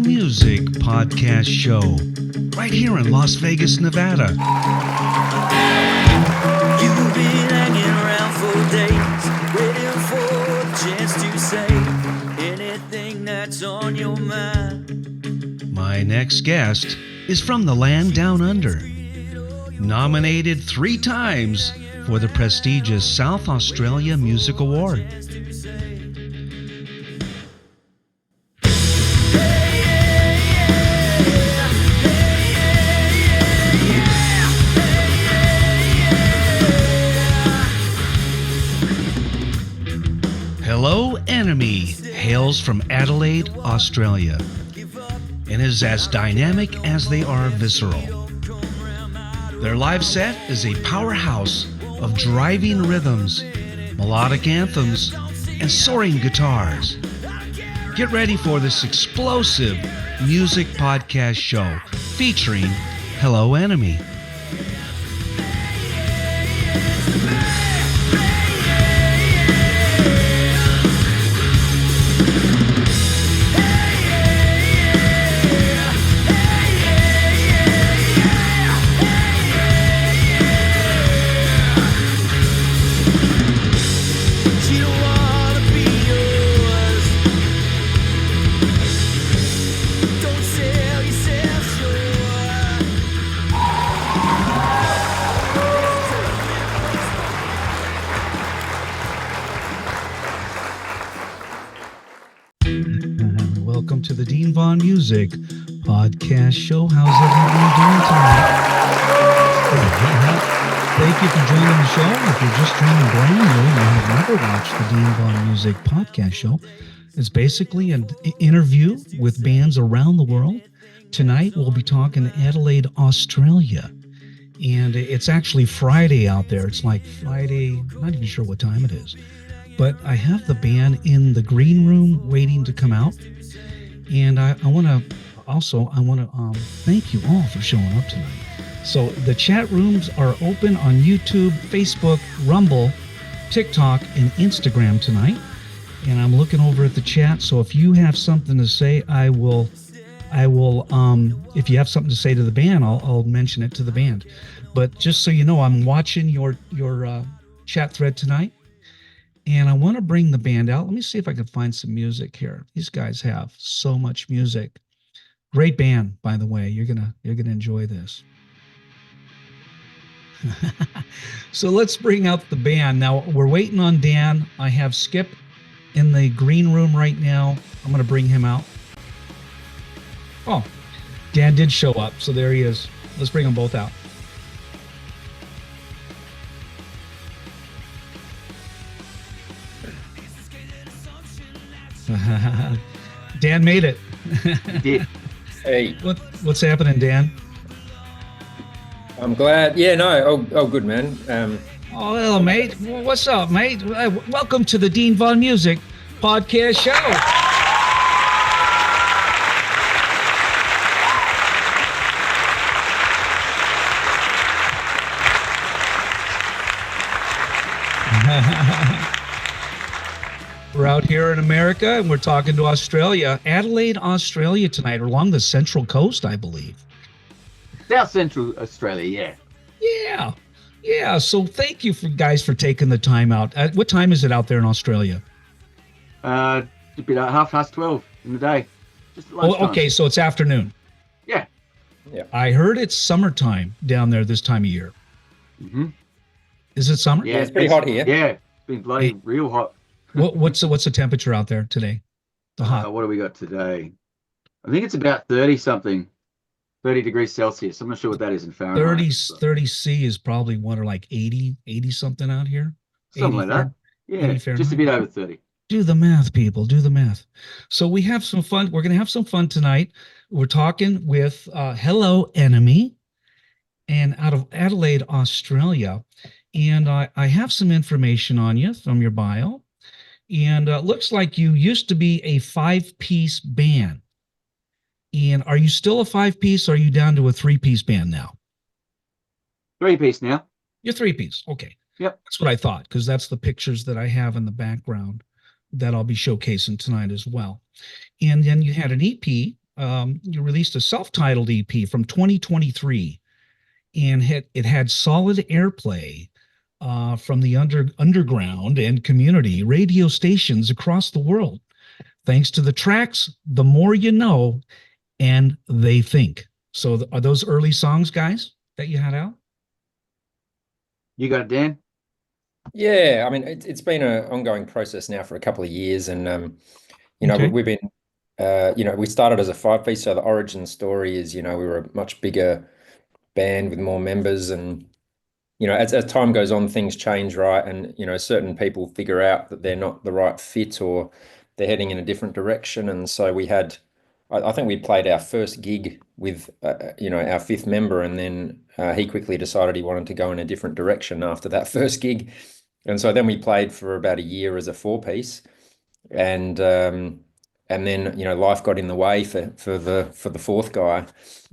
Von Music podcast show, right here in Las Vegas, Nevada. You've been hanging around for days, waiting for a chance to say anything that's on your mind. My next guest is from the land down under. Nominated 3 times for the prestigious South Australia Music Award. Hello Enemy hails from Adelaide, Australia, and is as dynamic as they are visceral. Their live set is a powerhouse of driving rhythms, melodic anthems, and soaring guitars. Get ready for this explosive music podcast show featuring Hello Enemy. Welcome to the Dean Von Music podcast show. How's everyone doing tonight? Thank you for joining the show. If you're just joining brand new, you have never watched the Dean Von Music podcast show. It's basically an interview with bands around the world. Tonight, we'll be talking to Adelaide, Australia. And it's actually Friday out there. It's like Friday, I'm not even sure what time it is. But I have the band in the green room waiting to come out. And I want to thank you all for showing up tonight. So the chat rooms are open on YouTube, Facebook, Rumble, TikTok, and Instagram tonight. And I'm looking over at the chat. So if you have something to say, I will, if you have something to say to the band, I'll mention it to the band. But just so you know, I'm watching your chat thread tonight. And I want to bring the band out. Let me see if I can find some music here. These guys have so much music. Great band, by the way. You're gonna enjoy this. So let's bring out the band. Now we're waiting on Dan. I have Skip in the green room right now. I'm gonna bring him out. Oh, Dan did show up, so there he is. Let's bring them both out. Dan made it. He did. Hey. What's happening, Dan? I'm glad. Yeah, no. Oh, good, man. Oh, hello, mate. What's up, mate? Welcome to the Dean Von Music podcast show. We're out here in America, and we're talking to Australia. Adelaide, Australia tonight, along the Central Coast, I believe. South Central Australia, yeah. Yeah. So thank you guys for taking the time out. What time is it out there in Australia? It's about 12:30 in the day. Just lunchtime. Oh, okay, so it's afternoon. Yeah. I heard it's summertime down there this time of year. Mm-hmm. Is it summer? Yeah, it's pretty hot here. Yeah, it's been bloody real hot. What's the temperature out there today? The hot. What do we got today? I think it's about 30 degrees Celsius. I'm not sure what that is in Fahrenheit. 30 C is probably what, or like 80 something out here? Something like that. Yeah, just a bit over 30. Do the math, people. Do the math. So we have some fun. We're going to have some fun tonight. We're talking with Hello Enemy, and out of Adelaide, Australia. And I have some information on you from your bio. And looks like you used to be a 5-piece band. And are you still a 5-piece, or are you down to a 3-piece band now? 3-piece now. You're 3-piece. Okay. Yep. That's what I thought, because that's the pictures that I have in the background that I'll be showcasing tonight as well. And then you had an EP you released a self-titled EP from 2023, and it had solid airplay from the underground and community radio stations across the world, thanks to the tracks "The More You Know" and "They Think." So, are those early songs, guys, that you had out? You got it, Dan? Yeah, I mean, it's been an ongoing process now for a couple of years, and Okay. we've been, we started as a five-piece, so the origin story is, we were a much bigger band with more members, and as time goes on, things change, right? And certain people figure out that they're not the right fit, or they're heading in a different direction, and so I think we played our first gig with, our fifth member, and then he quickly decided he wanted to go in a different direction after that first gig. And so then we played for about a year as a four-piece, and then life got in the way for the fourth guy,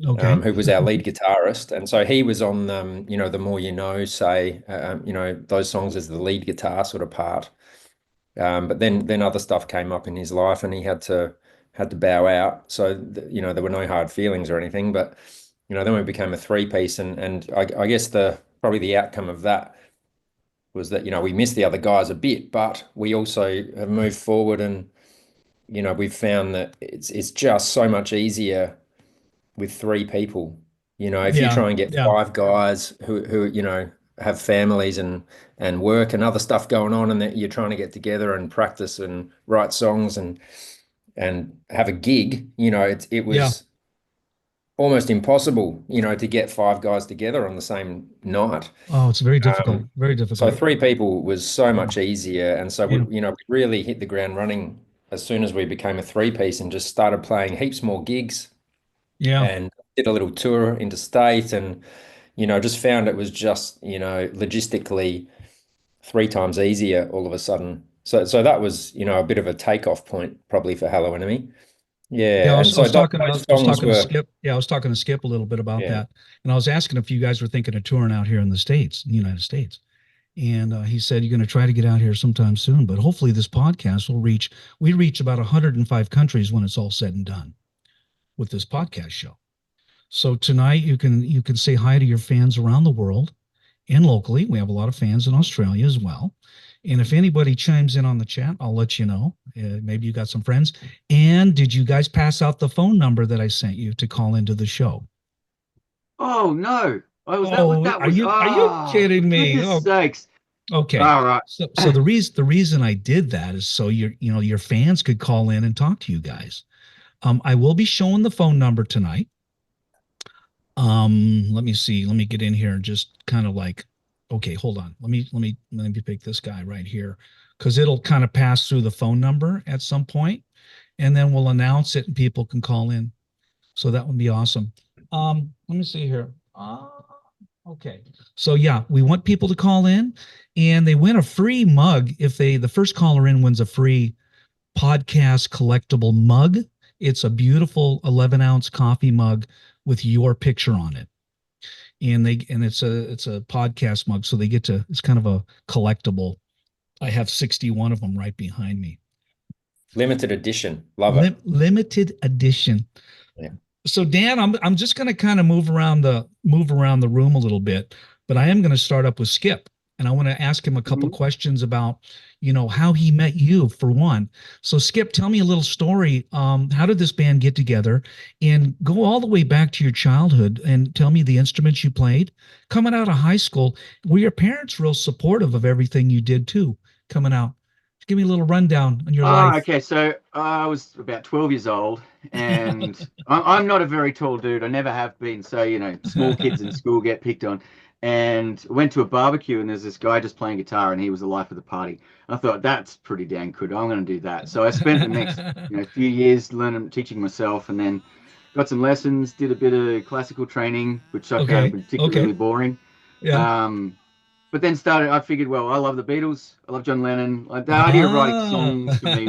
Okay. who was our lead guitarist, and so he was on the More You Know, say, those songs as the lead guitar sort of part. But then other stuff came up in his life, and he had to bow out. So there were no hard feelings or anything, but then we became a three-piece, and I guess probably the outcome of that was that we missed the other guys a bit, but we also have moved forward, and we've found that it's just so much easier with three people. If you Yeah. try and get Yeah. five guys who have families and work and other stuff going on, and that you're trying to get together and practice and write songs and have a gig, it Yeah. was almost impossible, to get five guys together on the same night. Oh, it's very difficult. Very So difficult. three people was so much easier, and so Yeah. we really hit the ground running as soon as we became a three-piece, and just started playing heaps more gigs, Yeah. and did a little tour interstate, and just found it was just logistically three times easier all of a sudden. So that was a bit of a takeoff point probably for Hello Enemy. Yeah, Yeah, and I so was talking. those I was songs talking to were, Skip. Yeah, I was talking to Skip a little bit about yeah. that, and I was asking if you guys were thinking of touring out here in the States, in the United States. And he said you're going to try to get out here sometime soon, but hopefully this podcast will reach. We reach about 105 countries when it's all said and done with this podcast show. So tonight you can say hi to your fans around the world and locally. We have a lot of fans in Australia as well. And if anybody chimes in on the chat, I'll let you know. Maybe you got some friends. And did you guys pass out the phone number that I sent you to call into the show? Oh no. Oh, was that what Oh, that are was? you kidding me? Goodness Oh, sakes. okay. All right. So the reason I did that is so your fans could call in and talk to you guys. I will be showing the phone number tonight. Let me see. Let me get in here and just kind of like, okay, hold on. Let me pick this guy right here because it'll kind of pass through the phone number at some point, and then we'll announce it and people can call in. So that would be awesome. Let me see here. Okay. So yeah, we want people to call in, and they win a free mug if the first caller in wins a free podcast collectible mug. It's a beautiful 11-ounce coffee mug with your picture on it. And it's a podcast mug, so they get to, it's kind of a collectible. I have 61 of them right behind me. Limited edition. Love it. Limited edition. Yeah. So Dan, I'm just going to kind of move around the room a little bit, but I am going to start up with Skip, and I want to ask him a couple questions about, how he met you for one. So Skip, tell me a little story. How did this band get together? And go all the way back to your childhood and tell me the instruments you played. Coming out of high school, were your parents real supportive of everything you did too? Coming out, give me a little rundown on your life. Okay. So I was about 12 years old, and I'm not a very tall dude. I never have been. So, small kids in school get picked on. And went to a barbecue, and there's this guy just playing guitar, and he was the life of the party. I thought, that's pretty dang good. I'm going to do that. So I spent the next few years teaching myself, and then got some lessons, did a bit of classical training, which I found particularly boring. Yeah. But then I figured, well, I love the Beatles. I love John Lennon. The idea of writing songs for me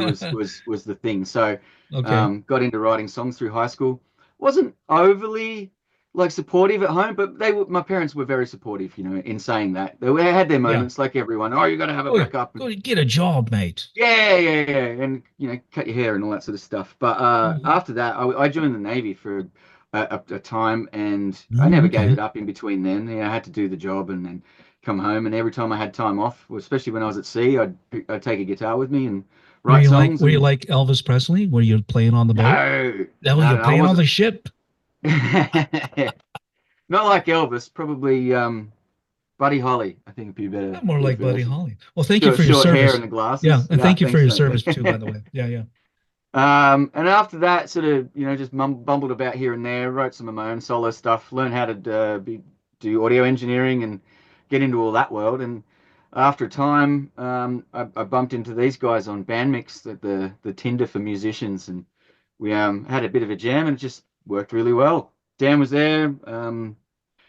was the thing. So got into writing songs through high school. Wasn't overly like supportive at home, but my parents were very supportive, in saying that. They had their Yeah. moments like everyone. Oh, you got to have a Oh, backup. go get a job, mate. Yeah, yeah, yeah, and cut your hair and all that sort of stuff. But Mhm. after that, I joined the Navy for a time, and I Oh, never gave okay. it up in between then. I had to do the job and then come home, and every time I had time off, well, especially when I was at sea, I'd take a guitar with me and write songs. Were you And like Elvis Presley? Were you playing on the boat? no, No, no, you're no, I playing on wasn't. the ship. Not like Elvis, probably Buddy Holly. I think would be a better More like Buddy version. Holly. Well, thank you Short, for your short hair service. and the Yeah, glasses. and Yeah, thank you for thanks, your mate. service too, by the way. Yeah, yeah. And after that, sort of, just bumbled about here and there, wrote some of my own solo stuff, learned how to do audio engineering and get into all that world. And after a time, I bumped into these guys on Bandmix, the Tinder for musicians, and we had a bit of a jam, and it just worked really well. Dan was there.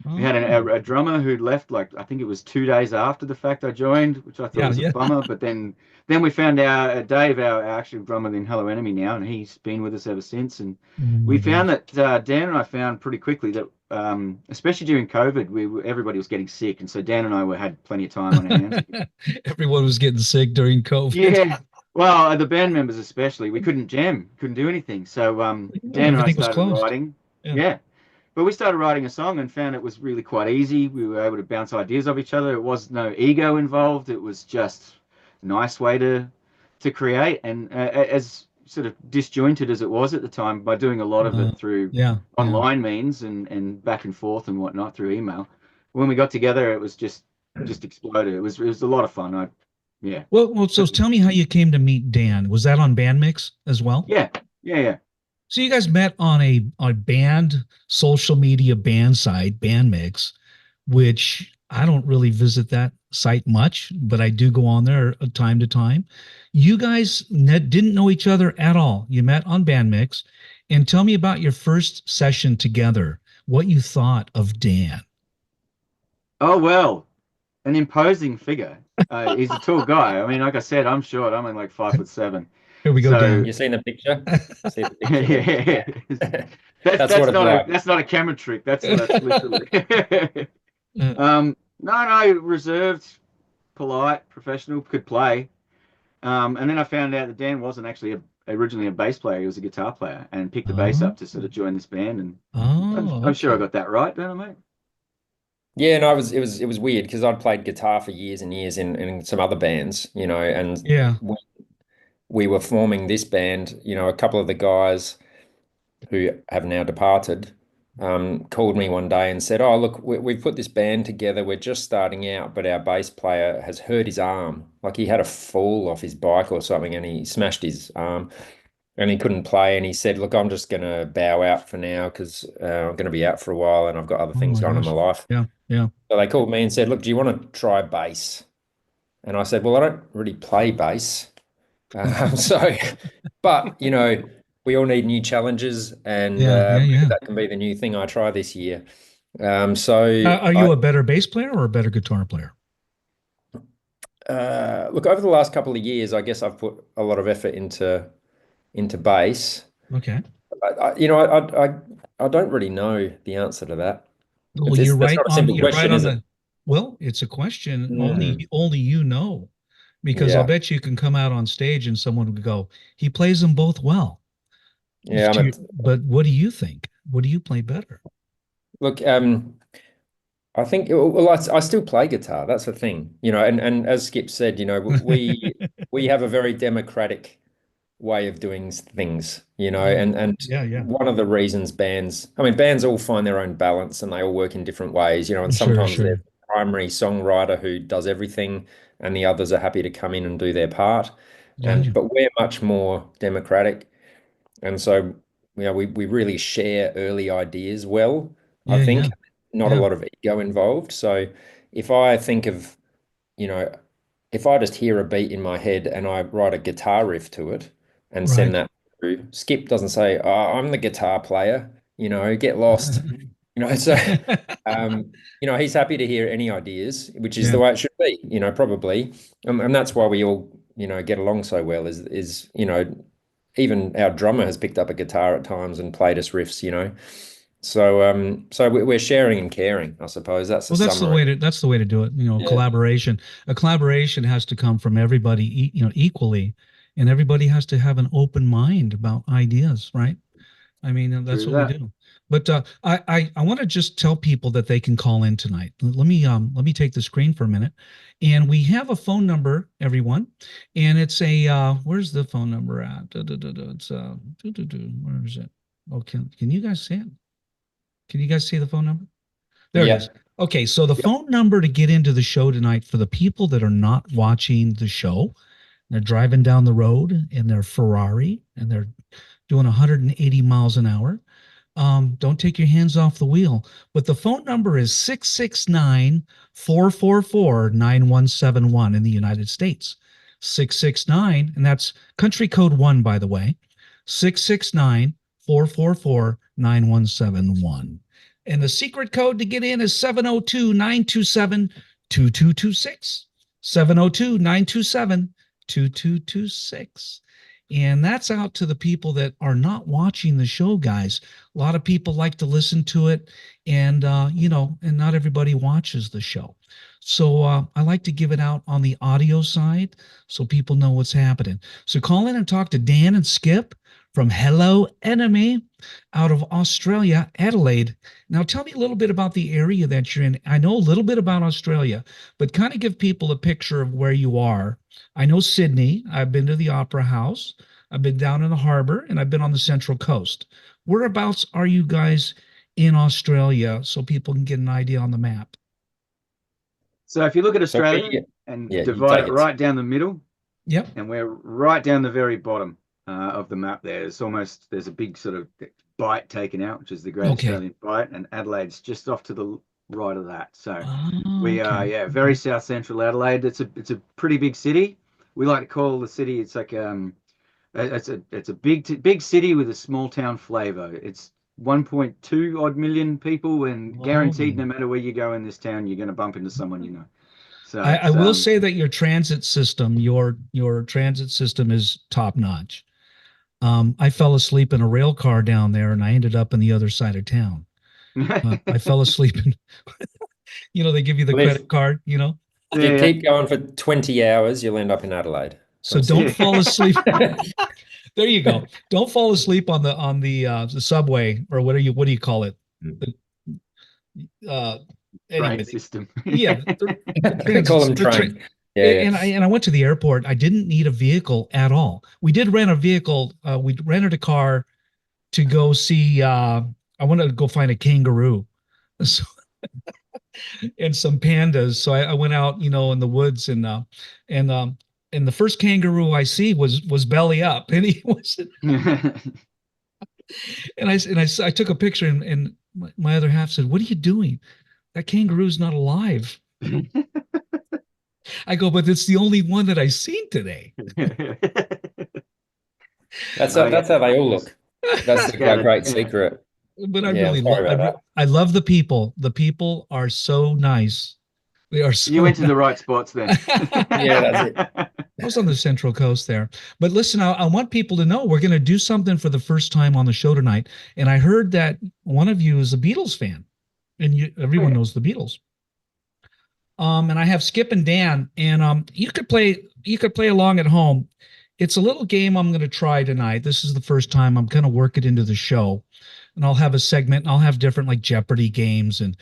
We had Oh, a drummer who'd left, like I think it was 2 days after the fact I joined, which I thought yeah, was a yeah. bummer. But then we found out Dave, our actual drummer in Hello Enemy now, and he's been with us ever since. And Oh we my found gosh. that Dan and I found pretty quickly that especially during COVID, everybody was getting sick, and so Dan and I had plenty of time on our hands. Everyone was getting sick during COVID. Yeah. Well, the band members especially, we couldn't jam, couldn't do anything. So Yeah, Dan and I everything was started closed. writing. Yeah. Yeah. But we started writing a song and found it was really quite easy. We were able to bounce ideas off each other. It was no ego involved. It was just a nice way to create. And as sort of disjointed as it was at the time, by doing a lot of Uh, it through yeah, yeah. online means and back and forth and whatnot through email, when we got together, it was just exploded. It was a lot of fun. Yeah. Well, so tell me how you came to meet Dan. Was that on Bandmix as well? Yeah, yeah, yeah. So you guys met on a band social media band site, Bandmix, which I don't really visit that site much, but I do go on there time to time. You guys didn't know each other at all. You met on Bandmix, and tell me about your first session together. What you thought of Dan? Oh well, an imposing figure. He's a tall guy. I mean, like I said, I'm short. I'm only like 5'7". Here we go, So Dan. You seen the picture? See the picture yeah, there? that's That's what that's it's not a like. that's not a camera trick. That's literally. Uh, No, no, reserved, polite, professional, could play. And then I found out that Dan wasn't actually originally a bass player. He was a guitar player and picked the bass oh, up to sort of join this band. And oh, I'm sure I okay. got that right, don't I, mate? Yeah, no, it was weird because I'd played guitar for years and years in some other bands, and Yeah. when we were forming this band, a couple of the guys who have now departed, called me one day and said, "Oh, look, we've put this band together. We're just starting out, but our bass player has hurt his arm. Like he had a fall off his bike or something, and he smashed his arm, and he couldn't play. And he said, look, I'm just going to bow out for now because I'm going to be out for a while, and I've got other Oh things my going on in my gosh. life." Yeah, yeah. So they called me and said, "Look, do you want to try bass?" And I said, "Well, I don't really play bass." So, but we all need new challenges, and Yeah, yeah, maybe yeah. that can be the new thing I try this year. So Are I you a better bass player or a better guitar player? look over the last couple of years, I guess I've put a lot of effort into bass. Okay. I don't really know the answer to that. Well, you're That's right not a on. simple You're right question, on is it? the. Well, it's a question Mm, only you know, because I'll yeah, bet you can come out on stage and someone would go, "He plays them both well." yeah. But what do you think? What do you play better? Look. I think, well, I still play guitar. That's the thing, and as Skip said, we have a very democratic way of doing things, Yeah, and yeah, yeah. one of the reasons I mean, bands all find their own balance and they all work in different ways, and Sure, sometimes there's sure. a primary songwriter who does everything and the others are happy to come in and do their part. Yeah, yeah, But we're much more democratic. And so, we really share early ideas well, I yeah, yeah, think. Not a yeah. lot of ego involved. So if I think of, you know, if I just hear a beat in my head and I write a guitar riff to it and send Right. that through, Skip doesn't say, "Oh, I'm the guitar player, get lost." So he's happy to hear any ideas, which is the Yeah, way it should be, probably. And that's why we all, get along so well even our drummer has picked up a guitar at times and played us riffs. So we're sharing and caring, I suppose. That's the Well, that's summary. that's the way to do it. Yeah. Collaboration. A collaboration has to come from everybody, equally, and everybody has to have an open mind about ideas, right? I mean, that's True what we that. do. But I want to just tell people that they can call in tonight. Let me take the screen for a minute, and we have a phone number, everyone, and it's where's the phone number at? It's where is it? Oh, can you guys see it? Can you guys see the phone number? There it Yeah. is. Okay, so the phone number to get into the show tonight for the people that are not watching the show, they're driving down the road in their Ferrari and they're doing 180 miles an hour. Don't take your hands off the wheel. But the phone number is 669-444-9171 in the United States. 669, and that's country code 1, by the way. 669-444-9171. And the secret code to get in is 702-927-2226. 702-927-2226. And that's out to the people that are not watching the show, guys. A lot of people like to listen to it, and and not everybody watches the show. So I like to give it out on the audio side so people know what's happening. So call in and talk to Dan and Skip from Hello Enemy out of Australia, Adelaide. Now tell me a little bit about the area that you're in. I know a little bit about Australia, but kind of give people a picture of where you are. I know Sydney. I've been to the Opera House. I've been down in the harbor, and I've been on the Central Coast. Whereabouts are you guys in Australia so people can get an idea on the map? So if you look at So Australia and you divide take it it. right down the middle, Yep. and we're right down the very bottom of the map there. There's a big sort of bite taken out, which is the Great Okay. Australian Bight, and Adelaide's just off to the right of that. So Oh, we are, okay. very south central Adelaide. It's a pretty big city. We like to call the city, it's like it's a big city with a small town flavor. It's 1.2 odd million people, and guaranteed, no matter where you go in this town, you're going to bump into someone you know. So I will say that your transit system, your transit system is top notch. I fell asleep in a rail car down there, and I ended up on the other side of town. I fell asleep in, they give you the Well, credit card, If you Yeah. keep going for 20 hours, you'll end up in Adelaide. So don't fall asleep. There you go. Don't fall asleep on the subway, or what do you call it? Anyway, Train system. yeah. They call them train. Yeah. And I went to the airport. I didn't need a vehicle at all. We did rent a vehicle. We rented a car to go see. I wanted to go find a kangaroo, so, and some pandas. So I went out, in the woods, and the first kangaroo I see was belly up, and he wasn't. And I took a picture, and my other half said, "What are you doing? That kangaroo's not alive." I go, "But it's the only one that I've seen today." That's how they all look. That's the great secret. But I Yeah, really sorry about I love the people. The people are so nice. They are so You went to the right spots then. Yeah, that's it. I was on the Central Coast there. But listen, I want people to know we're going to do something for the first time on the show tonight. And I heard that one of you is a Beatles fan, and everyone knows the Beatles. And I have Skip and Dan, and you could play along at home. It's a little game I'm going to try tonight. This is the first time I'm going to work it into the show. And I'll have a segment, and I'll have different like Jeopardy games, and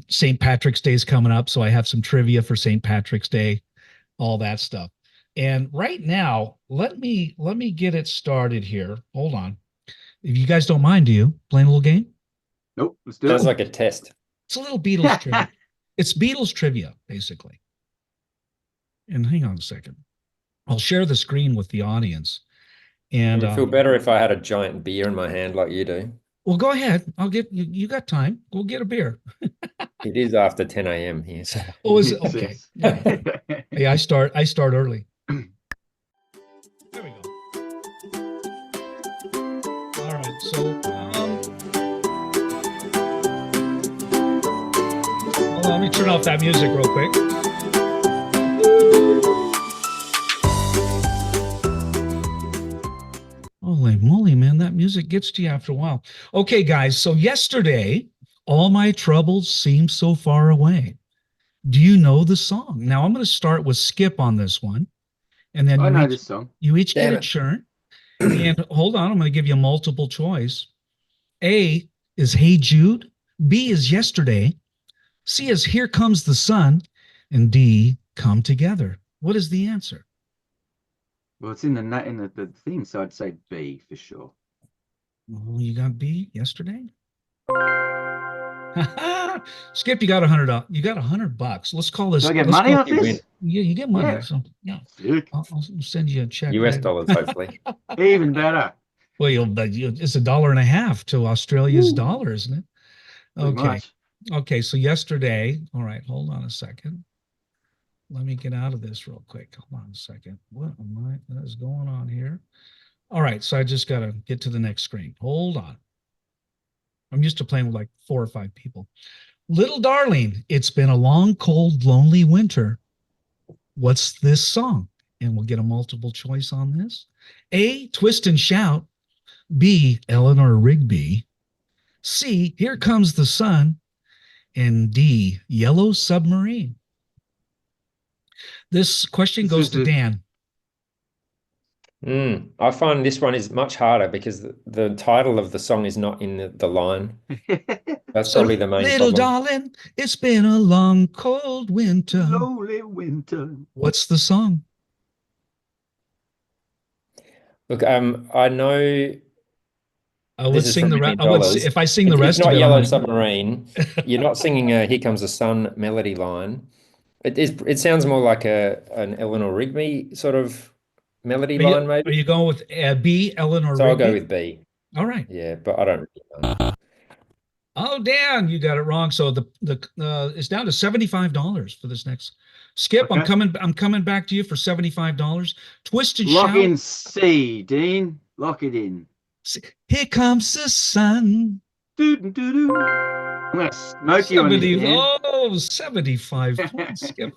St. Patrick's Day is coming up, so I have some trivia for St. Patrick's Day, all that stuff. And right now, let me get it started here. Hold on. If you guys don't mind, do you playing a little game? Nope, let's do Sounds it. like a test. It's a little Beatles trivia. It's Beatles trivia, basically. And hang on a second. I'll share the screen with the audience. And I feel better if I had a giant beer in my hand like you do. Well, go ahead. I'll get you. You got time. Go get a beer. It is after 10 a.m. here. So. Oh, is it? Okay. Yeah, I start early. There we go. All right. So, hold on, let me turn off that music real quick. Holy moly, man, that music music gets to you after a while. Okay, guys. So yesterday, all my troubles seem so far away. Do you know the song? Now I'm going to start with Skip on this one, and then I know this song. you each get Damn a it. turn. And hold on, I'm going to give you a multiple choice. A is Hey Jude, B is Yesterday, C is Here Comes the Sun, and D, Come Together. What is the answer? Well, it's in the thing, so I'd say B for sure. Oh, you got B, Yesterday? Skip, you got $100. You got $100. Let's call this. Do I get let's money call- off this? win. Yeah, you get money. Yeah. So yeah, Sick. I'll send you a check. US later. dollars, hopefully. Even better. Well, it's $1.50 to Australia's Woo. dollar, isn't it? Pretty Okay. much. Okay. So yesterday. All right. Hold on a second. Let me get out of this real quick. Hold on a second. What is going on here? All right. So I just got to get to the next screen. Hold on. I'm used to playing with like 4 or 5 people. Little darling, it's been a long, cold, lonely winter. What's this song? And we'll get a multiple choice on this. A, Twist and Shout. B, Eleanor Rigby. C, Here Comes the Sun. And D, Yellow Submarine. This question goes to Dan. I find this one is much harder because the title of the song is not in the line. That's probably the main Little problem. darling, it's been a long, cold winter. Lonely winter. What's the song? Look, I know I would this is sing for the $1 rest. million. If I sing the rest it's not of it, Yellow I'm gonna- Submarine. You're not singing a Here Comes the Sun melody line. It sounds more like an Eleanor Rigby sort of melody line, Are maybe. you going with B, Eleanor So I'll Rigby? go with B. All right. Yeah, but I don't really know. Oh, Dan, you got it wrong. So the it's down to $75 for this next. Skip, Okay. I'm coming back to you for $75. Twist and Lock Shout. in C, Dean. Lock it in. Here comes the sun. Doo-doo-doo-doo. I'm gonna smoke you on this, 70, Dan. 75 points, Skip.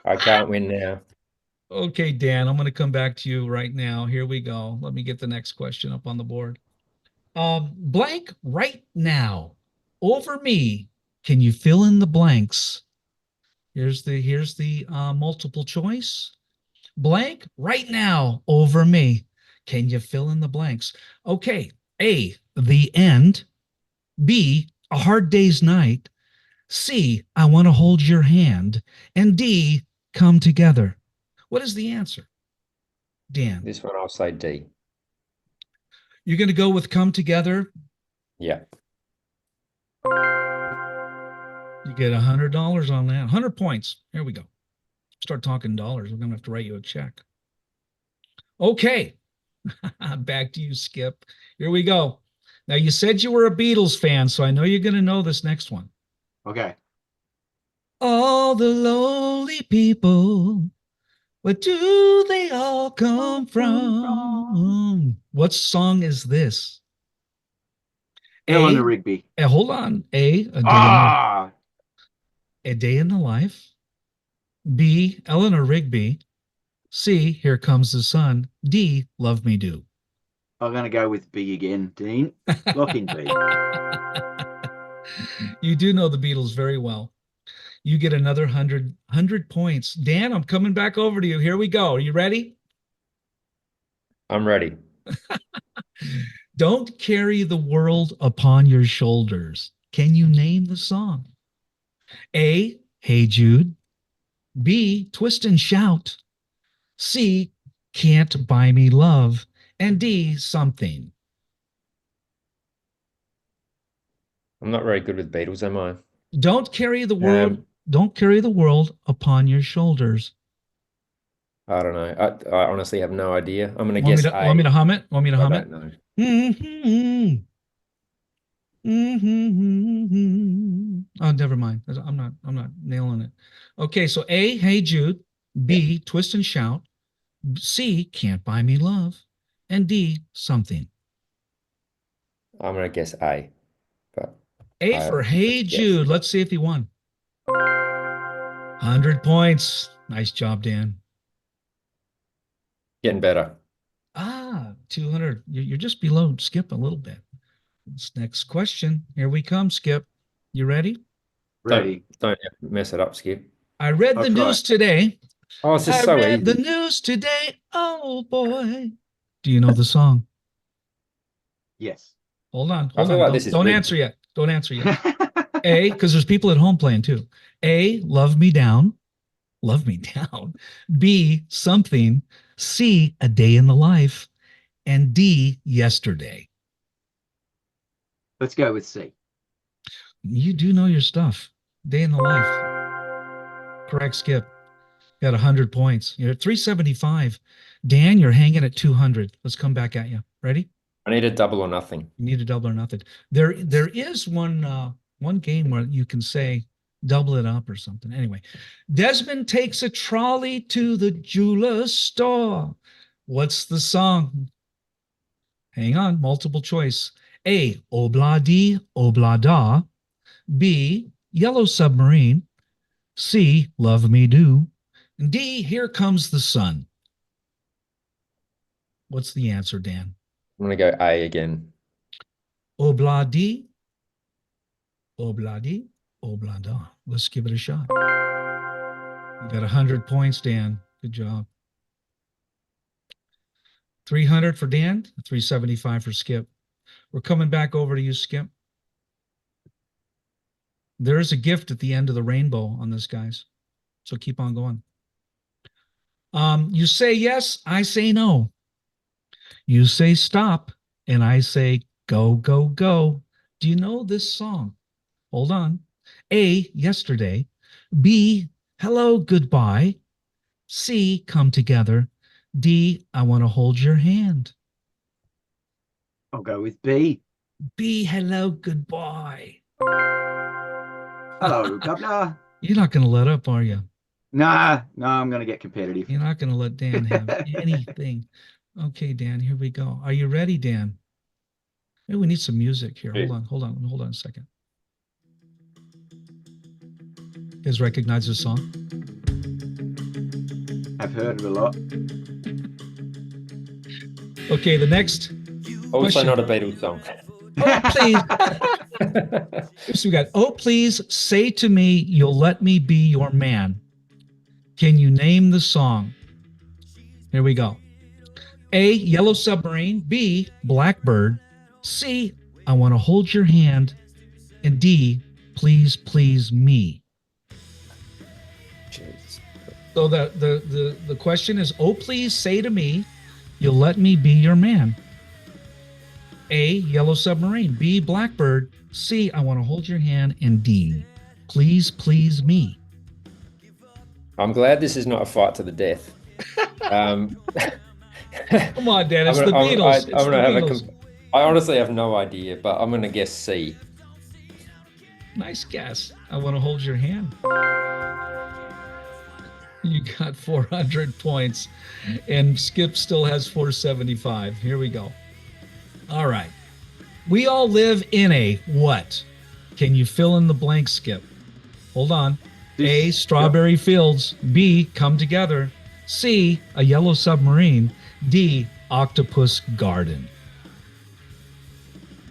I can't win now. Okay, Dan, I'm going to come back to you right now. Here we go. Let me get the next question up on the board. Blank right now. Over me. Can you fill in the blanks? Here's the multiple choice. Blank right now. Over me. Can you fill in the blanks? Okay. A, the end. B, a hard day's night. C, I want to hold your hand. And D, come together. What is the answer? Dan. This one I'll say D. You're going to go with come together. Yeah. You get $100 on that. 100 points. Here we go. Start talking dollars. We're going to have to write you a check. Okay. Back to you, Skip. Here we go. Now, you said you were a Beatles fan, so I know you're going to know this next one. Okay. All the lonely people, where do they all come from? What song is this? Eleanor Rigby. Hold on. A Day in the Life. B, Eleanor Rigby. C, Here Comes the Sun. D, Love Me Do. I'm gonna go with B again, Dean. Lock in B. You do know the Beatles very well. You get another 100 points. Dan, I'm coming back over to you. Here we go. Are you ready? I'm ready. Don't carry the world upon your shoulders. Can you name the song? A, Hey Jude. B, Twist and Shout. C, Can't Buy Me Love. And D, Something. I'm not very good with Beatles, am I? Don't carry the world. Don't carry the world upon your shoulders. I don't know. I honestly have no idea. I'm gonna Want guess me to, A. want me to hum it? Want me to I hum don't it? know. Oh, never mind. I'm not nailing it. Okay, so A, Hey Jude. B, Twist and Shout. C, Can't Buy Me Love. And D, Something. I'm gonna guess A. But A for Hey just guess. Jude. Let's see if he won. 100 points. Nice job, Dan. Getting better. 200. You're just below Skip a little bit. This next question. Here we come, Skip. You ready? Ready. Don't mess it up, Skip. I read I'll the try. news today. Oh, it's just I so read the easy. news today. Oh boy. Do you know the song? Yes. Hold on. I Hold feel on. like Don't, this is don't rigged. answer yet. Don't answer yet. A, because there's people at home playing too. A, Love Me Down. Love Me Down. B, Something. C, A Day in the Life. And D, Yesterday. Let's go with C. You do know your stuff. Day in the Life. Correct, Skip. Got 100 points. You're at 375. Dan, you're hanging at 200. Let's come back at you. Ready? I need a double or nothing. You need a double or nothing. There is one game where you can say double it up or something. Anyway, Desmond takes a trolley to the jeweler store. What's the song? Hang on, multiple choice. A, Obla Di, Obla Da. B, Yellow Submarine. C, Love Me Do. And D, Here Comes the Sun. What's the answer, Dan? I'm going to go A again. Obla Di, Obla Di, Obla Da. Let's give it a shot. You got 100 points, Dan. Good job. 300 for Dan, 375 for Skip. We're coming back over to you, Skip. There's a gift at the end of the rainbow on this, guys. So keep on going. You say yes, I say no. You say stop, and I say go, go, go. Do you know this song? Hold on. A, Yesterday. B, Hello, Goodbye. C, Come Together. D, I Want to Hold Your Hand. I'll go with B. B, Hello, Goodbye. Hello, Governor. You're not going to let up, are you? Nah, I'm going to get competitive. You're not going to let Dan have anything. Okay, Dan, here we go. Are you ready, Dan? Maybe we need some music here. Hold on a second. You guys recognize this song? I've heard it a lot. Okay, the next. Also Question. not a Beatles song. Oh, please. So we got, oh, please say to me, you'll let me be your man. Can you name the song? Here we go. A, Yellow Submarine. B, Blackbird. C, I Want to Hold Your Hand. And D, Please, Please Me. Jeez. So the question is, oh, please say to me, you'll let me be your man. A, Yellow Submarine. B, Blackbird. C, I Want to Hold Your Hand. And D, Please, Please Me. I'm glad this is not a fight to the death. Come on, Dan. It's the Beatles. I honestly have no idea, but I'm going to guess C. Nice guess. I Want to Hold Your Hand. You got 400 points, and Skip still has 475. Here we go. All right. We all live in a what? Can you fill in the blank, Skip? Hold on. A, Strawberry Fields. B, Come Together. C, A Yellow Submarine. D, Octopus Garden.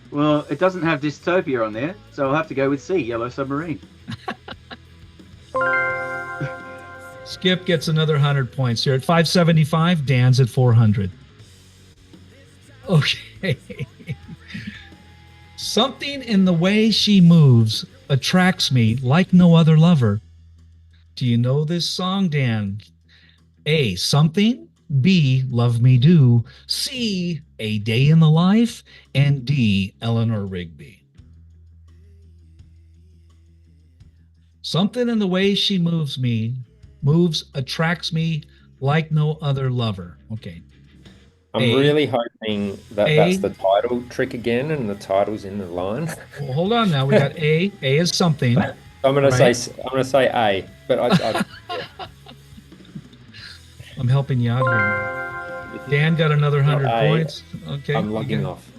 Well, it doesn't have dystopia on there, so I'll have to go with C, Yellow Submarine. Skip gets another 100 points. You're at 575. Dan's at 400. Okay. Something in the way she moves attracts me like no other lover. Do you know this song, Dan? A, Something. B, Love Me Do. C, A Day in the Life. And D, Eleanor Rigby. Something in the way she moves attracts me like no other lover. Okay. I'm really hoping that that's the title trick again, and the title's in the line. Well, hold on now. We got A. A is something. I'm gonna say A, but I I'm helping you out here. Dan got another 100 points. Okay. I'm logging off.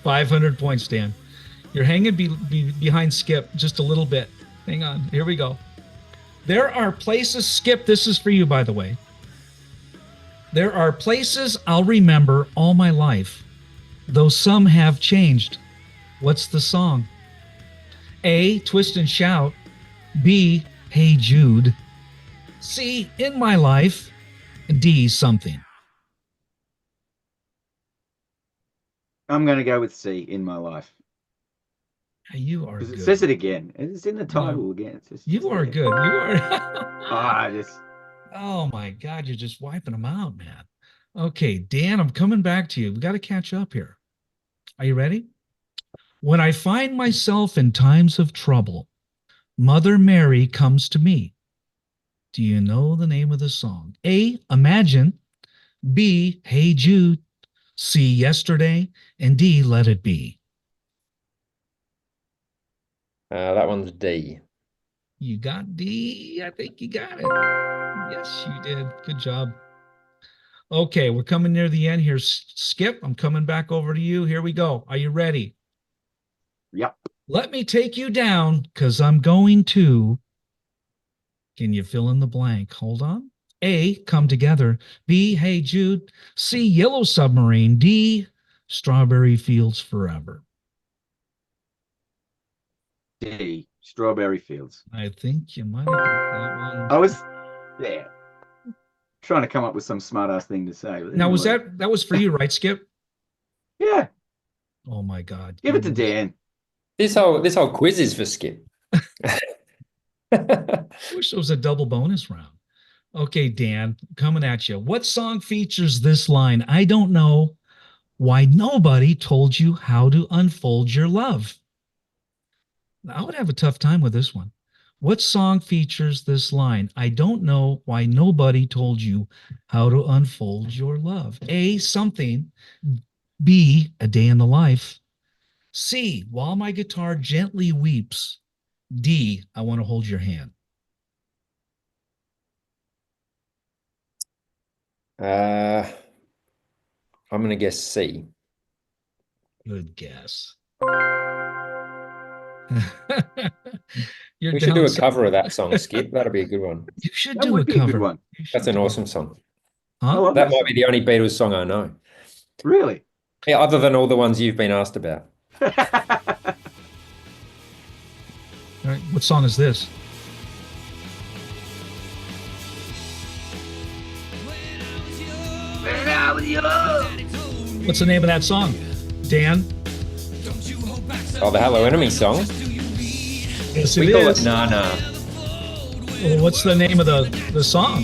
500 points, Dan. You're hanging behind Skip just a little bit. Hang on. Here we go. There are places, Skip, this is for you, by the way. There are places I'll remember all my life, though some have changed. What's the song? A, Twist and Shout. B, Hey Jude. C, In My Life. D, Something. I'm going to go with C, In My Life. You are Because good. it says it again. It's in the title again. You are good. You are. Just. Oh my God, you're just wiping them out, man. Okay, Dan, I'm coming back to you. We got to catch up here. Are you ready? When I find myself in times of trouble, Mother Mary comes to me. Do you know the name of the song? A, Imagine. B, Hey Jude. C, Yesterday. And D, Let It Be. That one's D. You got D? I think you got it. Yes, you did. Good job. Okay, we're coming near the end here. Skip, I'm coming back over to you. Here we go. Are you ready? Yep. Let me take you down because I'm going to. Can you fill in the blank? Hold on. A, Come Together. B, Hey Jude. C, Yellow Submarine. D, Strawberry Fields Forever. D, Strawberry Fields. I think you might have got that one. I was, trying to come up with some smart ass thing to say. But Now, was that was for you, right, Skip? Yeah. Oh my God. Give it to Dan. This whole quiz is for Skip. I wish there was a double bonus round. Okay, Dan, coming at you. What song features this line? I don't know why nobody told you how to unfold your love. I would have a tough time with this one. What song features this line? I don't know why nobody told you how to unfold your love. A, Something. B, A Day in the Life. C, While My Guitar Gently Weeps. D, I Want to Hold Your Hand. I'm going to guess C. Good guess. We should do a cover of that song, Skip. That'll be a good one. You should That do would a be a good cover. one. That's an awesome song. Huh? love That that might be the only Beatles song I know. Really? Yeah, other than all the ones you've been asked about. All right, what song is this? What's the name of that song? Dan? Oh, the Hello Enemy song. Yes, We it call is. it Nah Nah. Well, what's the name of the song?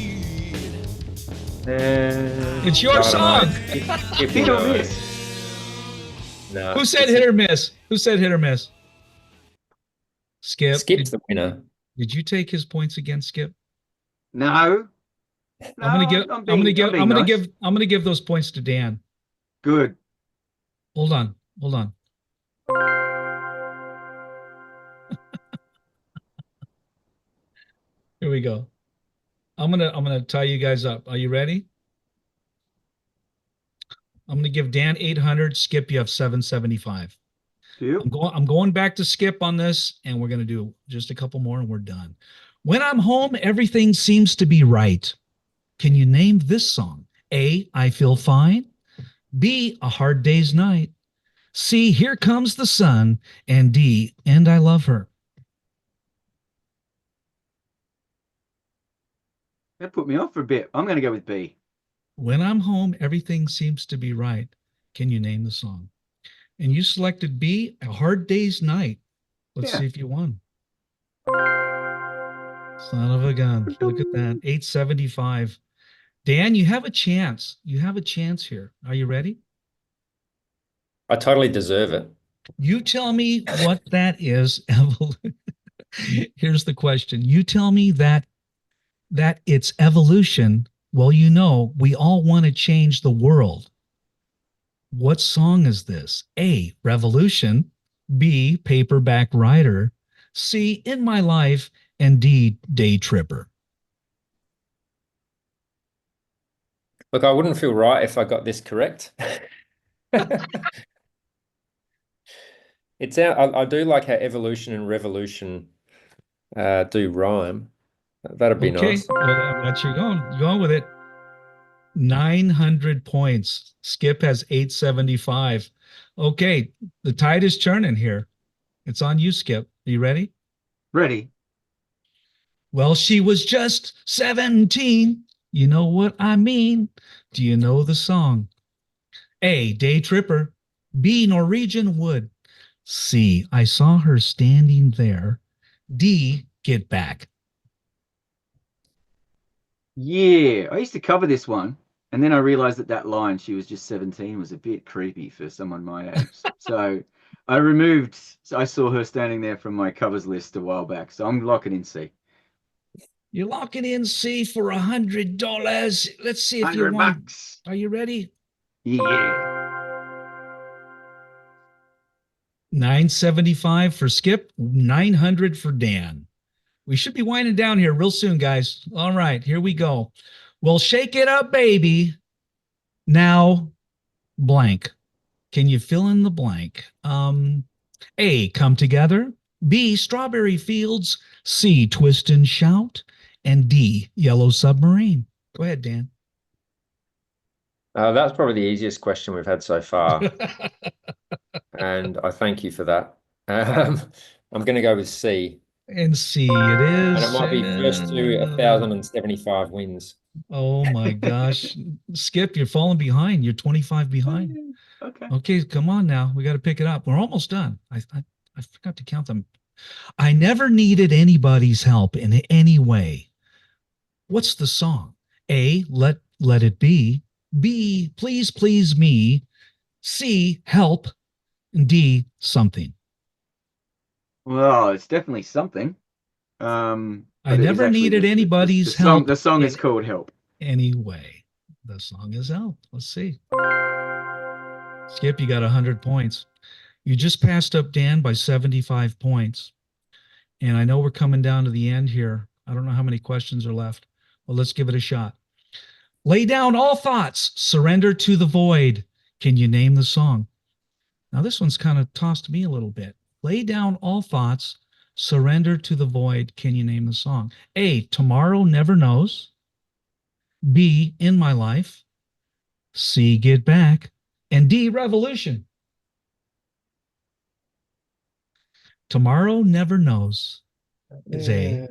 It's your song. Hit or miss. No, Who said hit or miss? Who said hit or miss? Skip. Skip's the winner. Did you take his points again, Skip? No. I'm gonna give those points to Dan. Good. Hold on. Here we go. I'm gonna tie you guys up. Are you ready? I'm gonna give Dan 800. Skip, you have 775. I'm going back to Skip on this, and we're gonna do just a couple more, and we're done. When I'm home, everything seems to be right. Can you name this song? A, I Feel Fine. B, A Hard Day's Night. C, Here Comes the Sun. And D, And I Love Her. That put me off for a bit. I'm going to go with B. When I'm home, everything seems to be right. Can you name the song? And you selected B, A Hard Day's Night. Let's see if you won. Son of a gun. Look at that. 875. Dan, you have a chance. You have a chance here. Are you ready? I totally deserve it. You tell me what that is. Here's the question. You tell me that it's evolution. Well, you know, we all want to change the world. What song is this? A, Revolution. B, Paperback Writer. C, In My Life. And D, Day Tripper. Look, I wouldn't feel right if I got this correct. I do like how evolution and revolution do rhyme. That'd be nice. Well, that's you're going with it. 900 points. Skip has 875. Okay, the tide is turning here. It's on you, Skip. Are you ready? Ready? Well, she was just 17. You know what I mean? Do you know the song? A, Day Tripper. B, Norwegian Wood. C, I saw her standing there. D, Get Back. Yeah, I used to cover this one, and then I realized that that line, she was just 17, was a bit creepy for someone my age. So I removed, so I saw her standing there from my covers list a while back. So I'm locking in C. You're locking in C for $100. Let's see if you 100 won. bucks. Are you ready? Yeah. 975 for Skip, 900 for Dan. We should be winding down here real soon, guys. All right, here we go. Well, shake it up, baby. Now, blank. Can you fill in the blank? A, Come Together. B, Strawberry Fields. C, Twist and Shout. And D, Yellow Submarine. Go ahead, Dan. That's probably the easiest question we've had so far, and I thank you for that. I'm going to go with C, And C it and it is. might be first to 1,075 wins. Oh my gosh. Skip, you're falling behind. You're 25 behind. Okay. Okay, come on now. We got to pick it up. We're almost done. I forgot to count them. I never needed anybody's help in any way. What's the song? A, Let It Be. B, Please Please Me. C, Help. And D, Something. Well, it's definitely something. I But it is never actually needed the anybody's song. help The song is in called Help. any way. The song is Help. Let's see. Skip, you got 100 points. You just passed up Dan by 75 points. And I know we're coming down to the end here. I don't know how many questions are left. Well, let's give it a shot. Lay down all thoughts, surrender to the void. Can you name the song? Now, this one's kind of tossed me a little bit. Lay down all thoughts, surrender to the void. Can you name the song? A, Tomorrow Never Knows. B, In My Life. C, Get Back. And D, Revolution. Tomorrow Never Knows is A.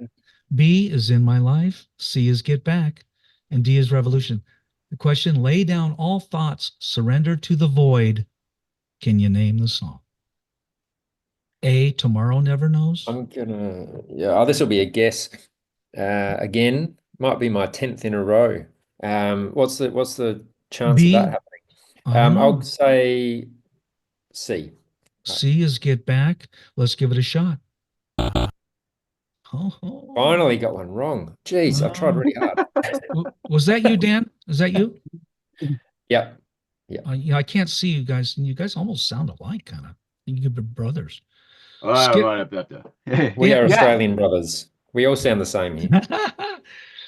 B is In My Life. C is Get Back. And D is Revolution. The question, lay down all thoughts, surrender to the void. Can you name the song? A, Tomorrow Never Knows. Yeah, this will be a guess. Again, might be my 10th in a row. What's the chance of that B, happening? I'll say C. C is Get Back. Let's give it a shot. Oh, Finally got one wrong. Jeez, I tried really hard. Was that you, Dan? Is that you? Yeah. Yeah, I can't see you guys. You guys almost sound alike, kind of. You could be brothers. Oh, Skip. right up there. We are Yeah. Australian brothers. We all sound the same here.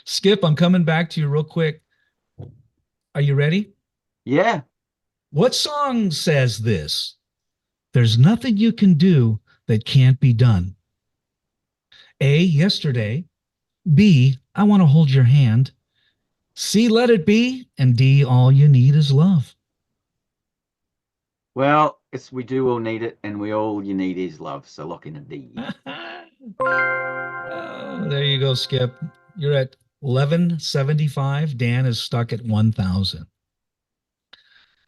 Skip, I'm coming back to you real quick. Are you ready? Yeah. What song says this? There's nothing you can do that can't be done. A, Yesterday. B, I want to hold your hand. C, Let It Be. And D, All You Need Is Love. Well, we do all need it, and all you need is love. So lock in a D. Oh, there you go, Skip. You're at 1175. Dan is stuck at 1,000.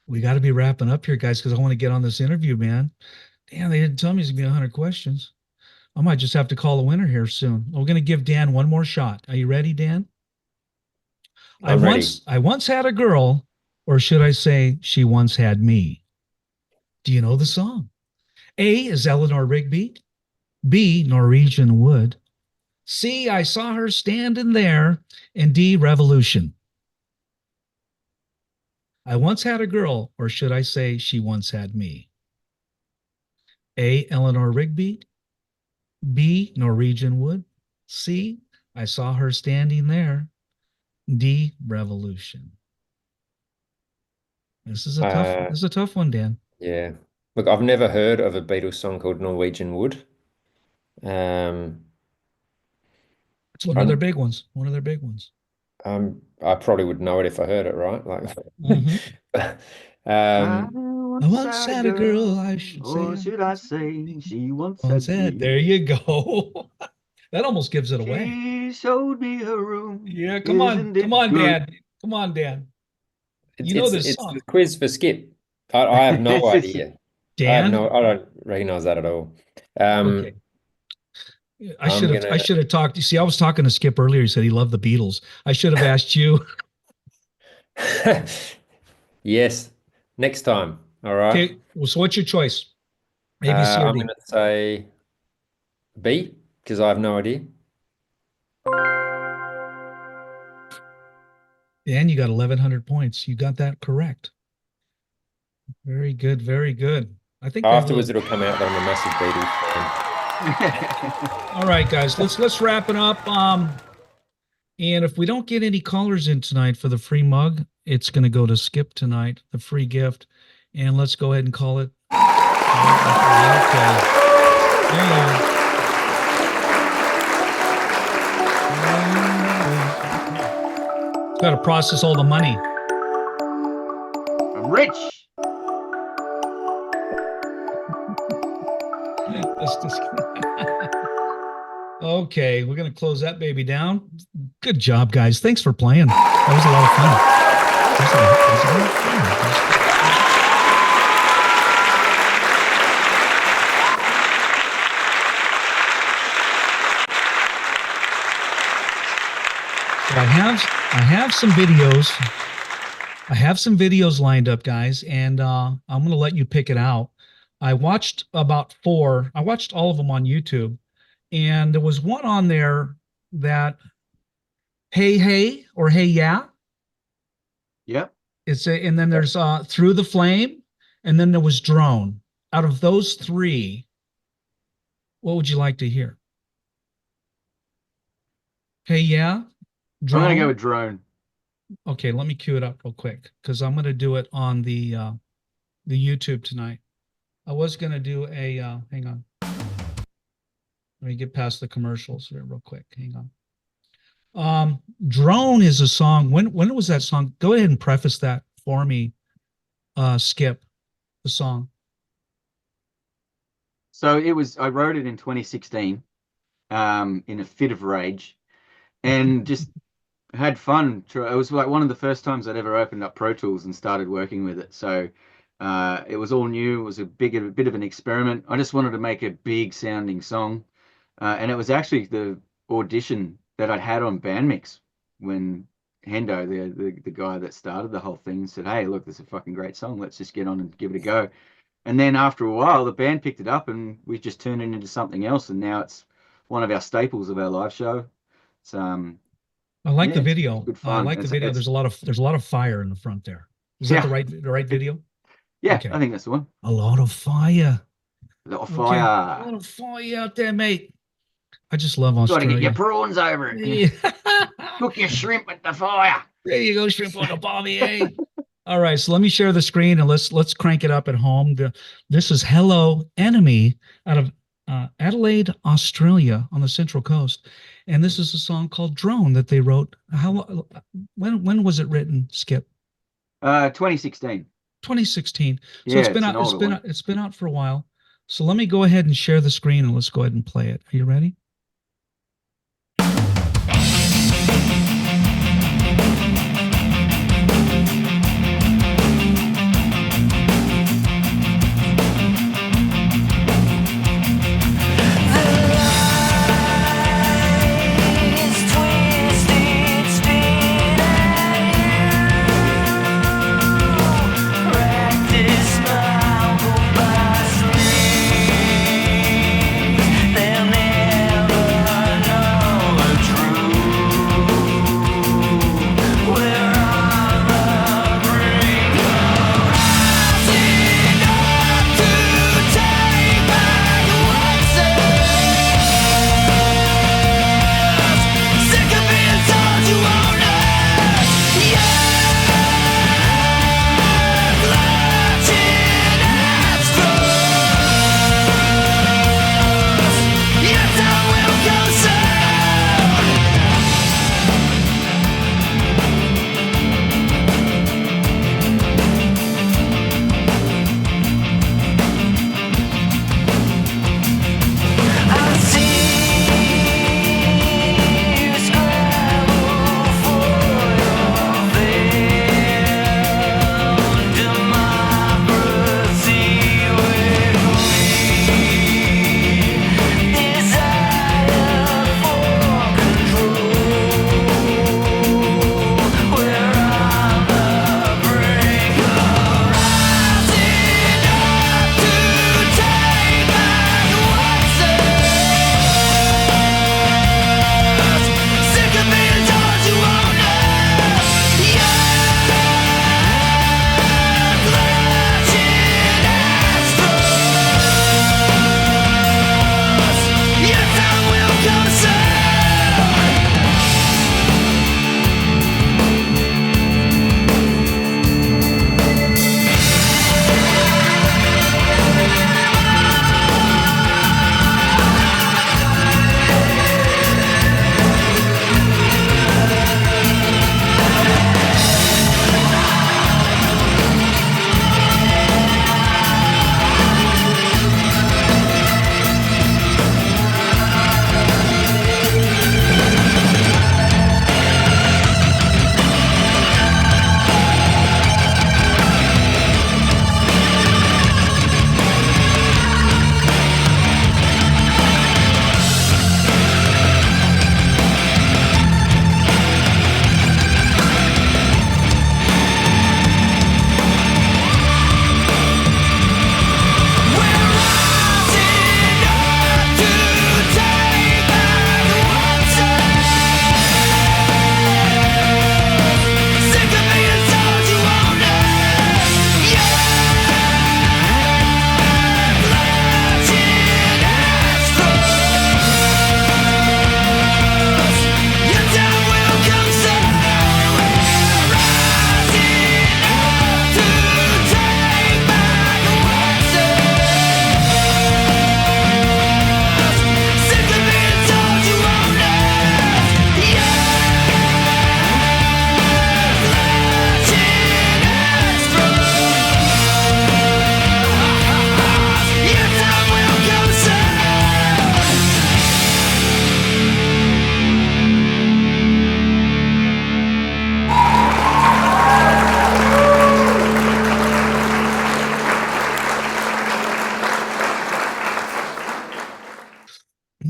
We got to be wrapping up here, guys, because I want to get on this interview, man. Damn, they didn't tell me it's going to be 100 questions. I might just have to call a winner here soon. We're going to give Dan one more shot. Are you ready, Dan? I'm ready. I once had a girl, or should I say she once had me. Do you know the song? A is Eleanor Rigby. B, Norwegian Wood. C, I saw her standing there. And D, Revolution. I once had a girl, or should I say she once had me. A, Eleanor Rigby. B, Norwegian Wood. C, I saw her standing there. D, Revolution. This is a tough one, Dan. Yeah. Look, I've never heard of a Beatles song called Norwegian Wood. It's one of their big ones. One of their big ones. I probably would know it if I heard it, right? Like, Mhm. I um, I once once had had a a girl, girl, I should or say. should I say, she once Once had had. me. There you go. That almost gives it away. She showed me her room. Yeah, Isn't come it on, good? Dan. Come on, Dan. it's You know it's this it's song. the quiz for Skip. I have no idea. Dan? I don't recognize that at all. Okay. Um, I'm I gonna should have talked. You see, I was talking to Skip earlier. He said he loved the Beatles. I should have asked you. yes, next time. All right. Okay, well, so what's your choice? A, B, C, or I'm D? gonna say B because I have no idea. Dan, you got 1,100 points. You got that correct. Very good, very good. I think I have Afterwards, a. it'll come out that I'm a massive Beatles fan. All right, guys, let's wrap it up. And if we don't get any callers in tonight for the free mug, it's going to go to Skip tonight, the free gift. And let's go ahead and call it. Okay. There you go. Got to process all the money. I'm rich. Let's just- Okay, we're going to close that baby down. Good job, guys. Thanks for playing. That was a lot of fun. That was a lot of fun. So I have some videos. I have some videos lined up, guys, and I'm going to let you pick it out. I watched about 4. I watched all of them on YouTube, and there was one on there that Hey Hey or Hey Yeah. Yep. And then there's Through the Flame, and then there was Drone. Out of those 3, what would you like to hear? Hey Yeah, I'm gonna go Drone. with drone. Okay, let me cue it up real quick because I'm going to do it on the YouTube tonight. I was going to do a hang on. Let me get past the commercials here real quick. Hang on. Drone is a song. When was that song? Go ahead and preface that for me, Skip, the song. So I wrote it in 2016, in a fit of rage, and just had fun. It was like one of the first times I'd ever opened up Pro Tools and started working with it. So it was all new. It was a bit of an experiment. I just wanted to make a big sounding song, and it was actually the audition that I'd had on Bandmix when Hendo, the guy that started the whole thing, said, "Hey, look, this is a fucking great song. Let's just get on and give it a go." And then after a while, the band picked it up, and we just turned it into something else. And now it's one of our staples of our live show. It's I like yeah, the it's video. good I fun. like the video. There's a lot of fire in the front there. Is that Yeah. the right video? Yeah, Okay. I think that's the one. A lot of fire. A lot of Okay. A fire. lot of fire out there, mate. I just love Got to get your Australia. prawns over it. Yeah. Cook your shrimp with the fire. There you go, shrimp on the barbie, eh? All right, so let me share the screen and let's crank it up at home. This is Hello Enemy out of Adelaide, Australia, on the Central Coast, and this is a song called Drone that they wrote. When was it written, Skip? 2016. 2016. So Yeah, it's been it's out. an older one. It's been out for a while. So let me go ahead and share the screen and let's go ahead and play it. Are you ready? They'll never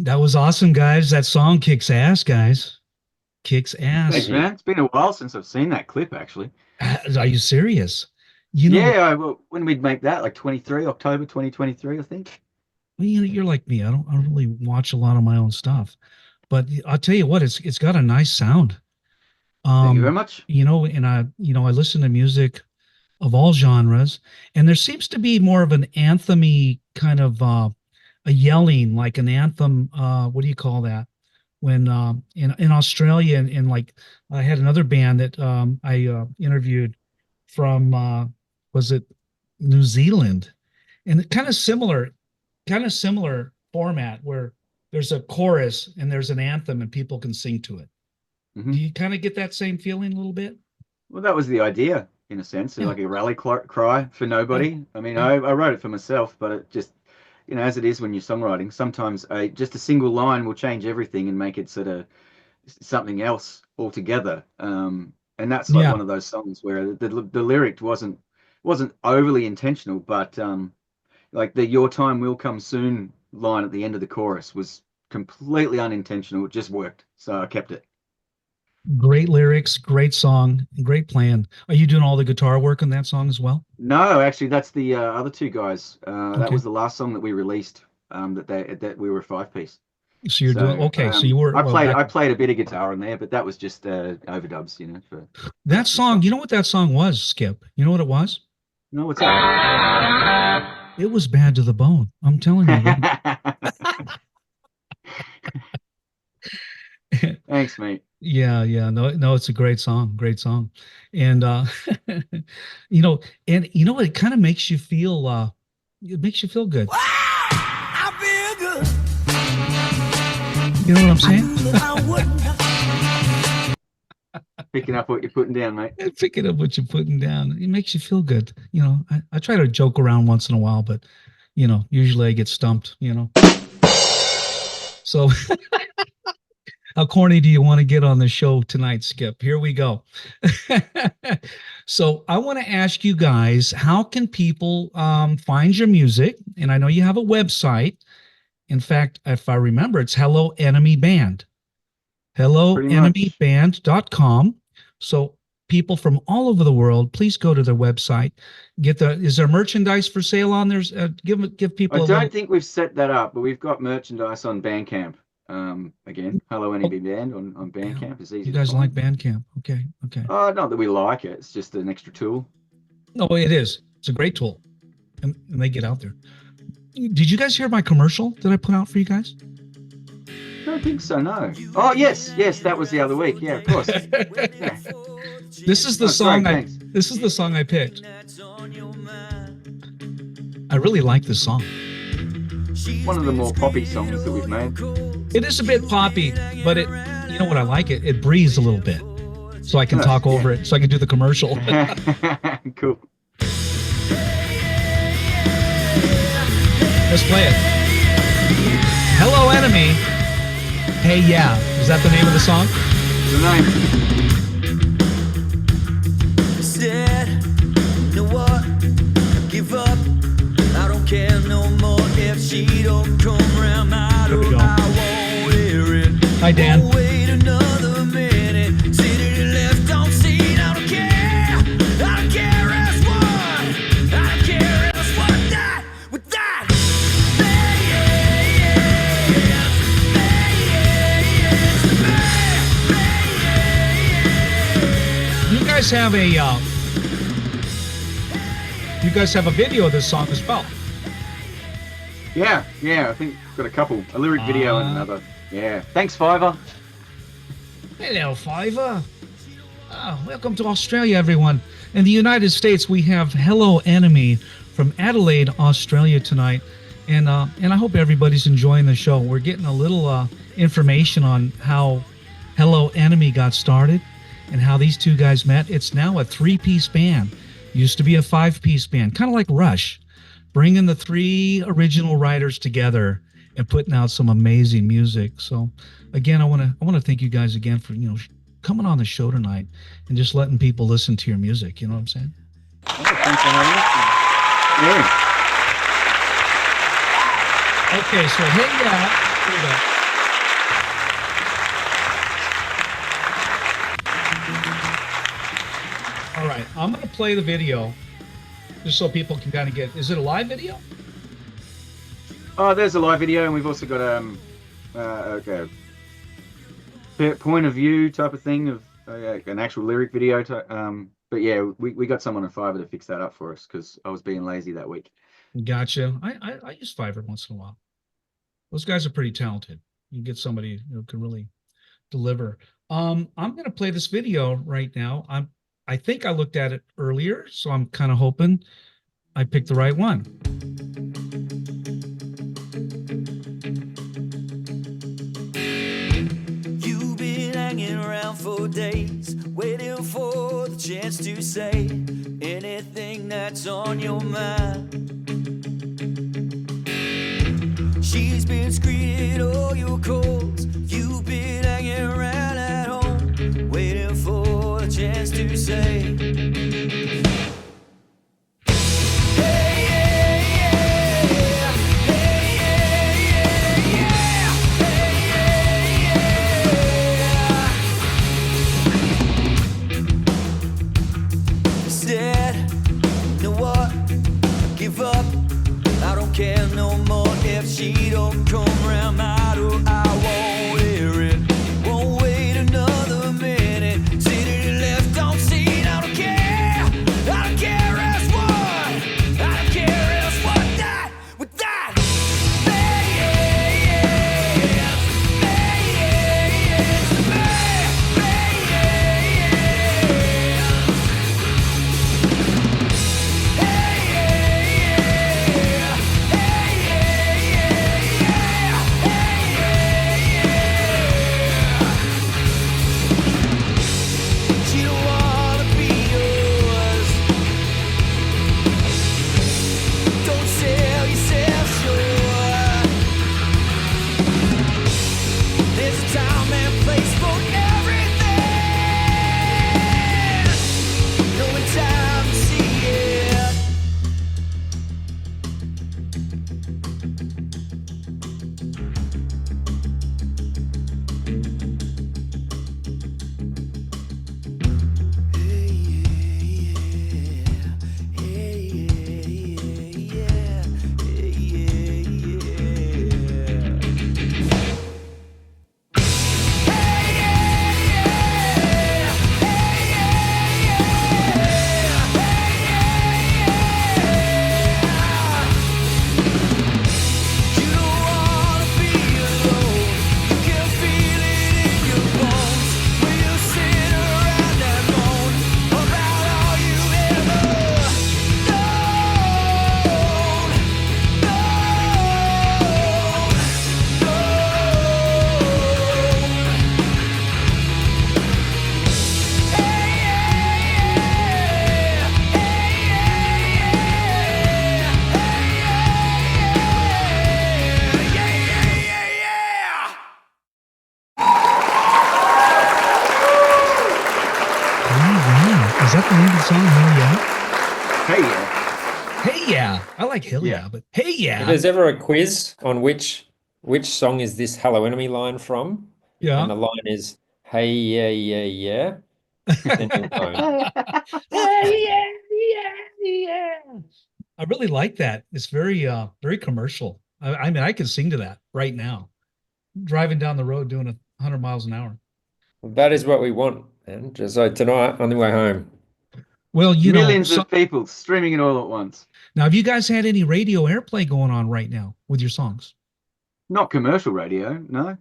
That was awesome, guys. That song kicks ass, guys. Kicks Thanks, ass. you. man. It's been a while since I've seen that clip, actually. Are you serious? You know, Yeah, well, when we'd make that, like 23 October 2023, I think. well, you're like me. I don't really watch a lot of my own stuff, but I'll tell you what, it's got a nice sound. Thank you very much. And I listen to music of all genres, and there seems to be more of an anthemy kind of a yelling, like an anthem. What do you call that? When in Australia, and like I had another band that I interviewed from was it New Zealand, and kind of similar format where there's a chorus and there's an anthem and people can sing to it. Hmm. Do you kind of get that same feeling a little bit? Well, that was the idea, in a sense, Yeah. like a rally cry for Yeah. nobody. I mean, Yeah. I wrote it for myself, but it just, as it is when you're songwriting, sometimes just a single line will change everything and make it sort of something else altogether. And that's like Yeah. one of those songs where the lyric wasn't overly intentional, but like the "Your time will come soon" line at the end of the chorus was completely unintentional. It just worked, so I kept it. Great lyrics, great song, great plan. Are you doing all the guitar work on that song as well? No, actually, that's the other two guys. That Okay. was the last song that we released. That we were a five piece. So you're doing So okay. So you were I well played back I played a bit of guitar on there, but that was just overdubs, for that some song. stuff. You know what that song was, Skip? You know what it was? No, what's up? It was Bad to the Bone. I'm telling you. Thanks, mate. Yeah, yeah. No, no, it's a great song. Great song. And you know, it kind of makes you feel it makes you feel good. I feel good. You know what I'm saying? I wouldn't. Picking up what you're putting down, mate. Picking up what you're putting down. It makes you feel good. I try to joke around once in a while, but usually I get stumped. So how corny do you want to get on the show tonight, Skip? Here we go. So I want to ask you guys, how can people find your music? And I know you have a website. In fact, if I remember, it's Hello Enemy Band. Pretty much. HelloEnemyBand.com. So people from all over the world, please go to their website. Is there merchandise for sale on there? Give people I a don't little. think we've set that up, but we've got merchandise on Bandcamp. Again, Hello Oh, NEB Band on yeah. Bandcamp is easy You to guys like find. Bandcamp? Okay, okay. Not that we like it; it's just an extra tool. No, it is. It's a great tool, and they get out there. Did you guys hear my commercial that I put out for you guys? I don't think so. No. Oh, yes, that was the other week. Yeah, of course. Yeah. This is the Oh, song great, thanks. This is the song I picked. I really like this song. One of the more poppy songs that we've made. It is a bit poppy, but you know what I like? It breathes a little bit, so I can Nice, talk over yeah. it, so I can do the commercial. Cool. Let's play it. Hello, Enemy. Hey, yeah. Is that the name of the song? The name. Said, you know what? Give up. I don't care no more if she don't come round. I There we don't. go. I won't hear it. Hi, Dan. Won't wait another minute. Sit to the left, don't see. I don't care. I don't care else what. I don't care else what that with that. You guys have a video of this song as well. Yeah. I think we've got a couple. A lyric video and another. Yeah. Thanks, Fiverr. Hello, Fiverr. Welcome to Australia, everyone. In the United States, we have Hello Enemy from Adelaide, Australia tonight. And I hope everybody's enjoying the show. We're getting a little information on how Hello Enemy got started and how these two guys met. It's now a three-piece band. Used to be a five-piece band, kind of like Rush, bringing the three original writers together and putting out some amazing music. So, again, I want to thank you guys again for coming on the show tonight and just letting people listen to your music. You know what I'm saying? Oh, thanks for having us. Yeah. Okay, so hey, yeah. Hold up. All right, I'm going to play the video just so people can kind of get. Is it a live video? Oh, there's a live video, and we've also got a point of view type of thing of an actual lyric video. But yeah, we got someone on Fiverr to fix that up for us because I was being lazy that week. Gotcha. I use Fiverr once in a while. Those guys are pretty talented. You get somebody who can really deliver. I'm going to play this video right now. I think I looked at it earlier, so I'm kind of hoping I picked the right one. You've been hanging around for days, waiting for the chance to say anything that's on your mind. She's been screening all your calls. You've been hanging around at home, waiting for the chance to say. Give up, I don't care no more if she don't come round my door. I won't hear it, won't wait another minute. Sitting to the left, don't see it, I don't care else what, I don't care else what that, with that. Is that the name of the song? Hell yeah. Hey, yeah. Hey yeah. I like hell yeah, but hey yeah. If there's ever a quiz on which song is this Hello Enemy line from, and the line is hey yeah yeah yeah, then you'll know. Yeah, yeah. I really like that. It's very very commercial. I mean, I can sing to that right now. Driving down the road doing 100 miles an hour. That is what we want, man. Just so tonight on the way home. Well, you Millions know, of people streaming it all at once. now have you guys had any radio airplay going on right now with your songs? Not commercial radio, no.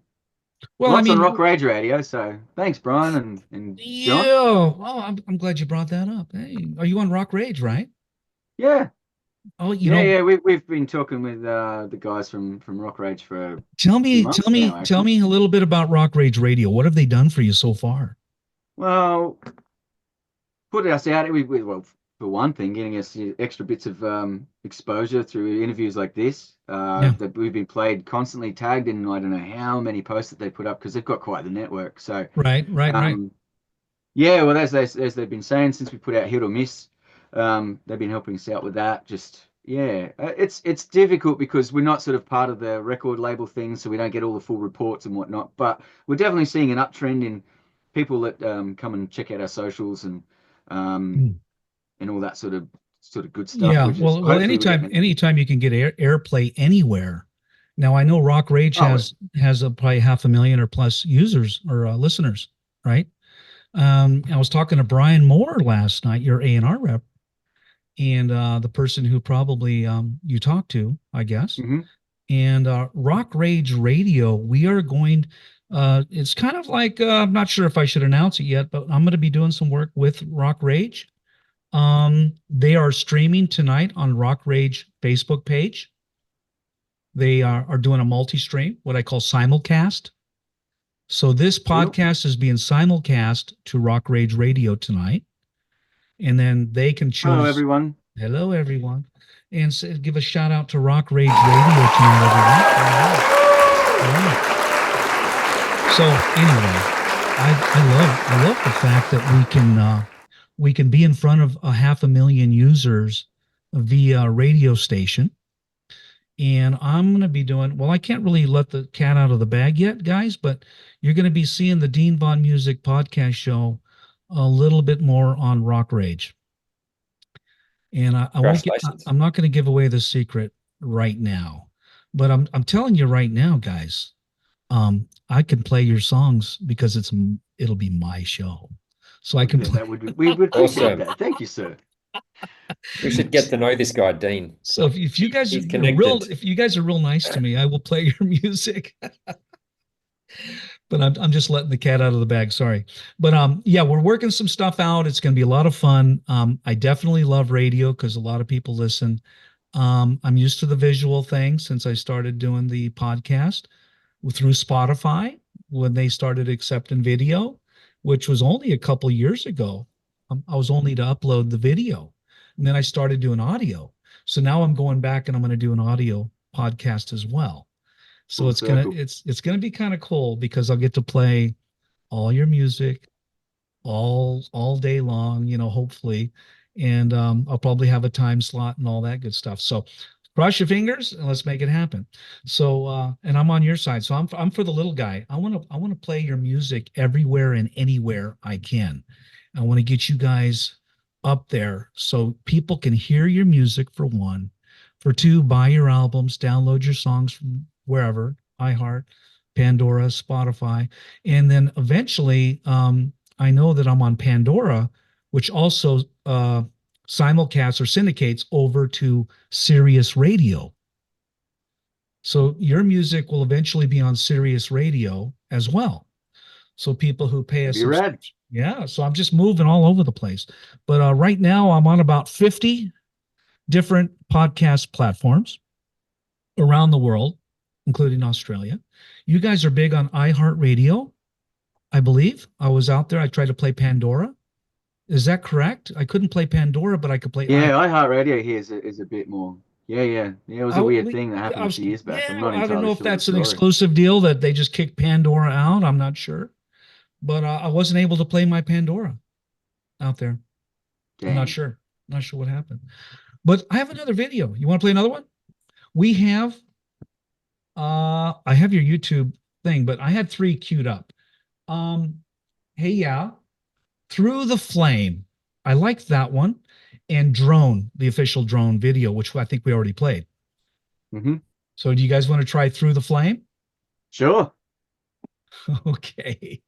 Well, Lots I mean, on Rock Rage Radio, so thanks, Brian and yeah. John. Oh, I'm glad you brought that up. Hey, are you on Rock Rage, right? Yeah. Oh, you know, Yeah, we've been talking with the guys from Rock Rage for a tell few me, months tell me, now, tell actually. me a little bit about Rock Rage Radio. What have they done for you so far? Well, put us out. Well, for one thing, getting us extra bits of exposure through interviews like this. That we've been played constantly, tagged in. I don't know how many posts that they put up because they've got quite the network. So Right. yeah. Well, as they've been saying since we put out Hit or Miss, they've been helping us out with that. Just Yeah, it's difficult because we're not sort of part of the record label thing, so we don't get all the full reports and whatnot. But we're definitely seeing an uptrend in people that come and check out our socials Mm. and all that sort of good stuff. Yeah, Which is well, hopefully we get. anytime you can get airplay anywhere. Now I know Rock Rage Oh, has probably 500,000 or plus users or listeners, right? I was talking to Brian Moore last night, your A&R rep, and the person who probably you talked to, I guess. hmm And Rock Rage Radio, we are going. It's kind of like I'm not sure if I should announce it yet, but I'm going to be doing some work with Rock Rage. They are streaming tonight on Rock Rage Facebook page. They are doing a multi-stream, what I call simulcast. So this podcast is being simulcast to Rock Rage Radio tonight, and then they can choose. Hello, everyone. Hello, everyone, and give a shout out to Rock Rage Radio tonight, everyone. All right. So anyway, I love the fact that we can be in front of 500,000 users via radio station. And I'm going to be doing, well, I can't really let the cat out of the bag yet, guys, but you're going to be seeing the Dean Von Music podcast show a little bit more on Rock Rage. And I'm not going to give away the secret right now, but I'm telling you right now, guys, I can play your songs because it'll be my show. So I can play. We would appreciate that. Thank you, sir. We should get to know this guy, Dean. So if you guys are real nice to me, I will play your music. But I'm just letting the cat out of the bag. Sorry. But yeah, we're working some stuff out. It's going to be a lot of fun. I definitely love radio because a lot of people listen. I'm used to the visual thing since I started doing the podcast through Spotify when they started accepting video, which was only a couple years ago. I was only to upload the video, and then I started doing audio. So now I'm going back and I'm going to do an audio podcast as well. So it's gonna be kind of cool because I'll get to play all your music all day long, hopefully, and I'll probably have a time slot and all that good stuff. So cross your fingers and let's make it happen. So and I'm on your side. So I'm for the little guy. I want to play your music everywhere and anywhere I can. I want to get you guys up there so people can hear your music, for one. For two, buy your albums, download your songs from wherever, iHeart, Pandora, Spotify. And then eventually, I know that I'm on Pandora, which also simulcasts or syndicates over to Sirius Radio. So your music will eventually be on Sirius Radio as well. So people who pay us. Yeah, so I'm just moving all over the place. But right now I'm on about 50 different podcast platforms around the world, including Australia. You guys are big on iHeartRadio, I believe. I was out there. I tried to play Pandora. Is that correct? I couldn't play Pandora, but I could play. Yeah, iHeartRadio here is a bit more. Yeah. It was a weird thing that happened a few years back. Yeah, I don't know if that's an exclusive deal that they just kicked Pandora out. I'm not sure. But I wasn't able to play my Pandora out there. Dang. I'm not sure. Not sure what happened. But I have another video. You want to play another one? We have, I have your YouTube thing, but I had 3 queued up. Hey, yeah. Through the Flame. I like that one. And Drone, the official Drone video, which I think we already played. Mm-hmm. So do you guys want to try Through the Flame? Sure. Okay.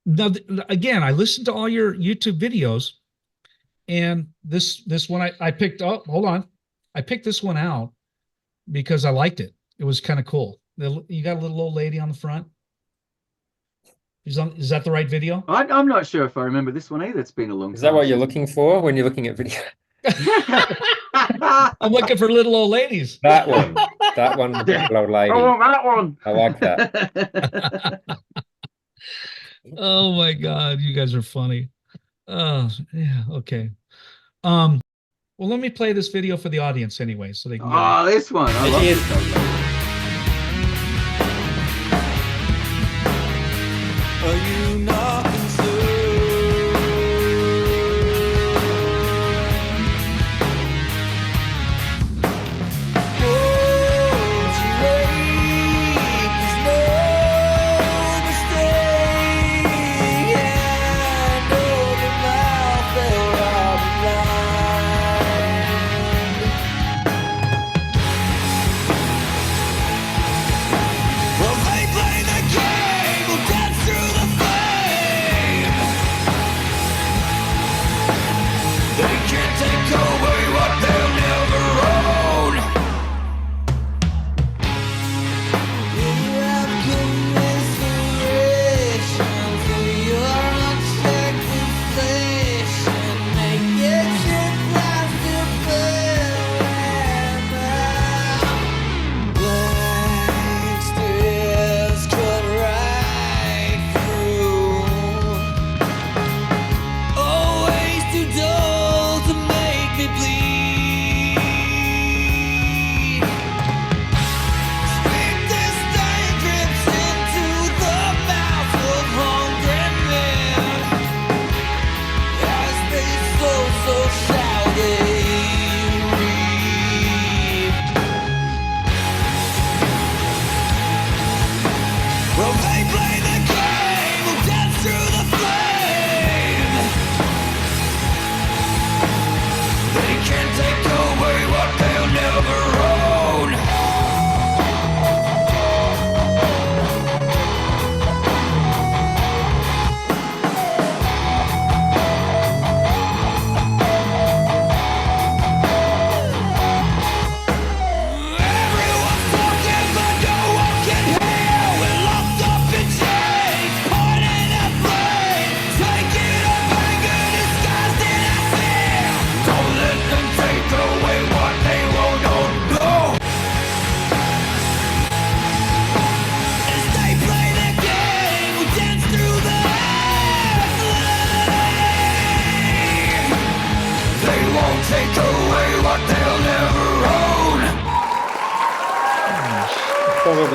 Now, again, I listened to all your YouTube videos, and this one I picked up. Hold on, I picked this one out because I liked it. It was kind of cool. You got a little old lady on the front. Is that the right video? I'm not sure if I remember this one either. It's been a long time. Is that what you're looking for when you're looking at video? I'm looking for little old ladies. That one, little old lady. I want that one. I like that. Oh my God, you guys are funny. Oh yeah, okay. Well, let me play this video for the audience anyway, so they can. This one. I love it. Are you not concerned?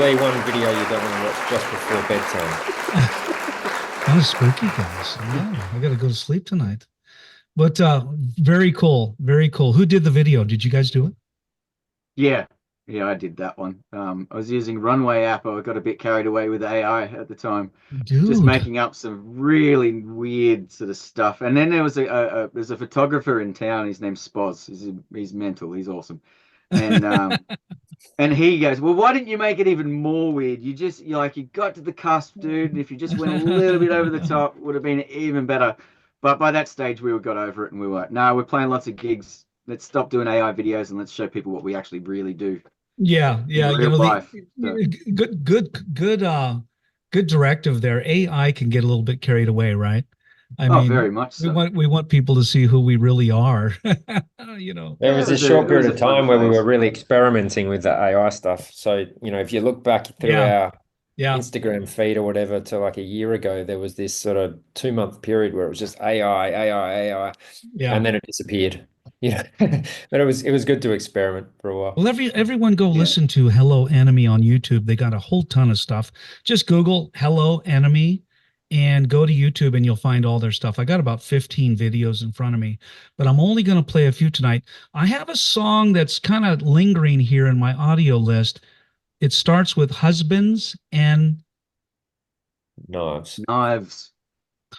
be one video you don't want to watch just before bedtime. Kind of spooky, guys. Yeah, I got to go to sleep tonight. But very cool. Very cool. Who did the video? Did you guys do it? Yeah, I did that one. I was using Runway app. I got a bit carried away with AI at the time, just Dude. making up some really weird sort of stuff. And then there was there's a photographer in town. His name's Spoz. He's mental. He's awesome. And and he goes, well, why didn't you make it even more weird? You got to the cusp, dude. And if you just went a little bit over the top, it would have been even better. But by that stage, we got over it, and we were like, no, we're playing lots of gigs. Let's stop doing AI videos and let's show people what we actually really do. Yeah. In real life. Good directive there. AI can get a little bit carried away, right? I mean, very much so. We want people to see who we really are. You know, There was a short period of time where we were really experimenting with the AI stuff. So, you know, if you look back through our Instagram feed or whatever to like a year ago, there was this sort of 2-month period where it was just AI, and then it disappeared. You know, but it was good to experiment for a while. Well, everyone go listen to Hello Enemy on YouTube. They got a whole ton of stuff. Just Google Hello Enemy and go to YouTube and you'll find all their stuff. I got about 15 videos in front of me, but I'm only going to play a few tonight. I have a song that's kind of lingering here in my audio list. It starts with Husbands and Knives.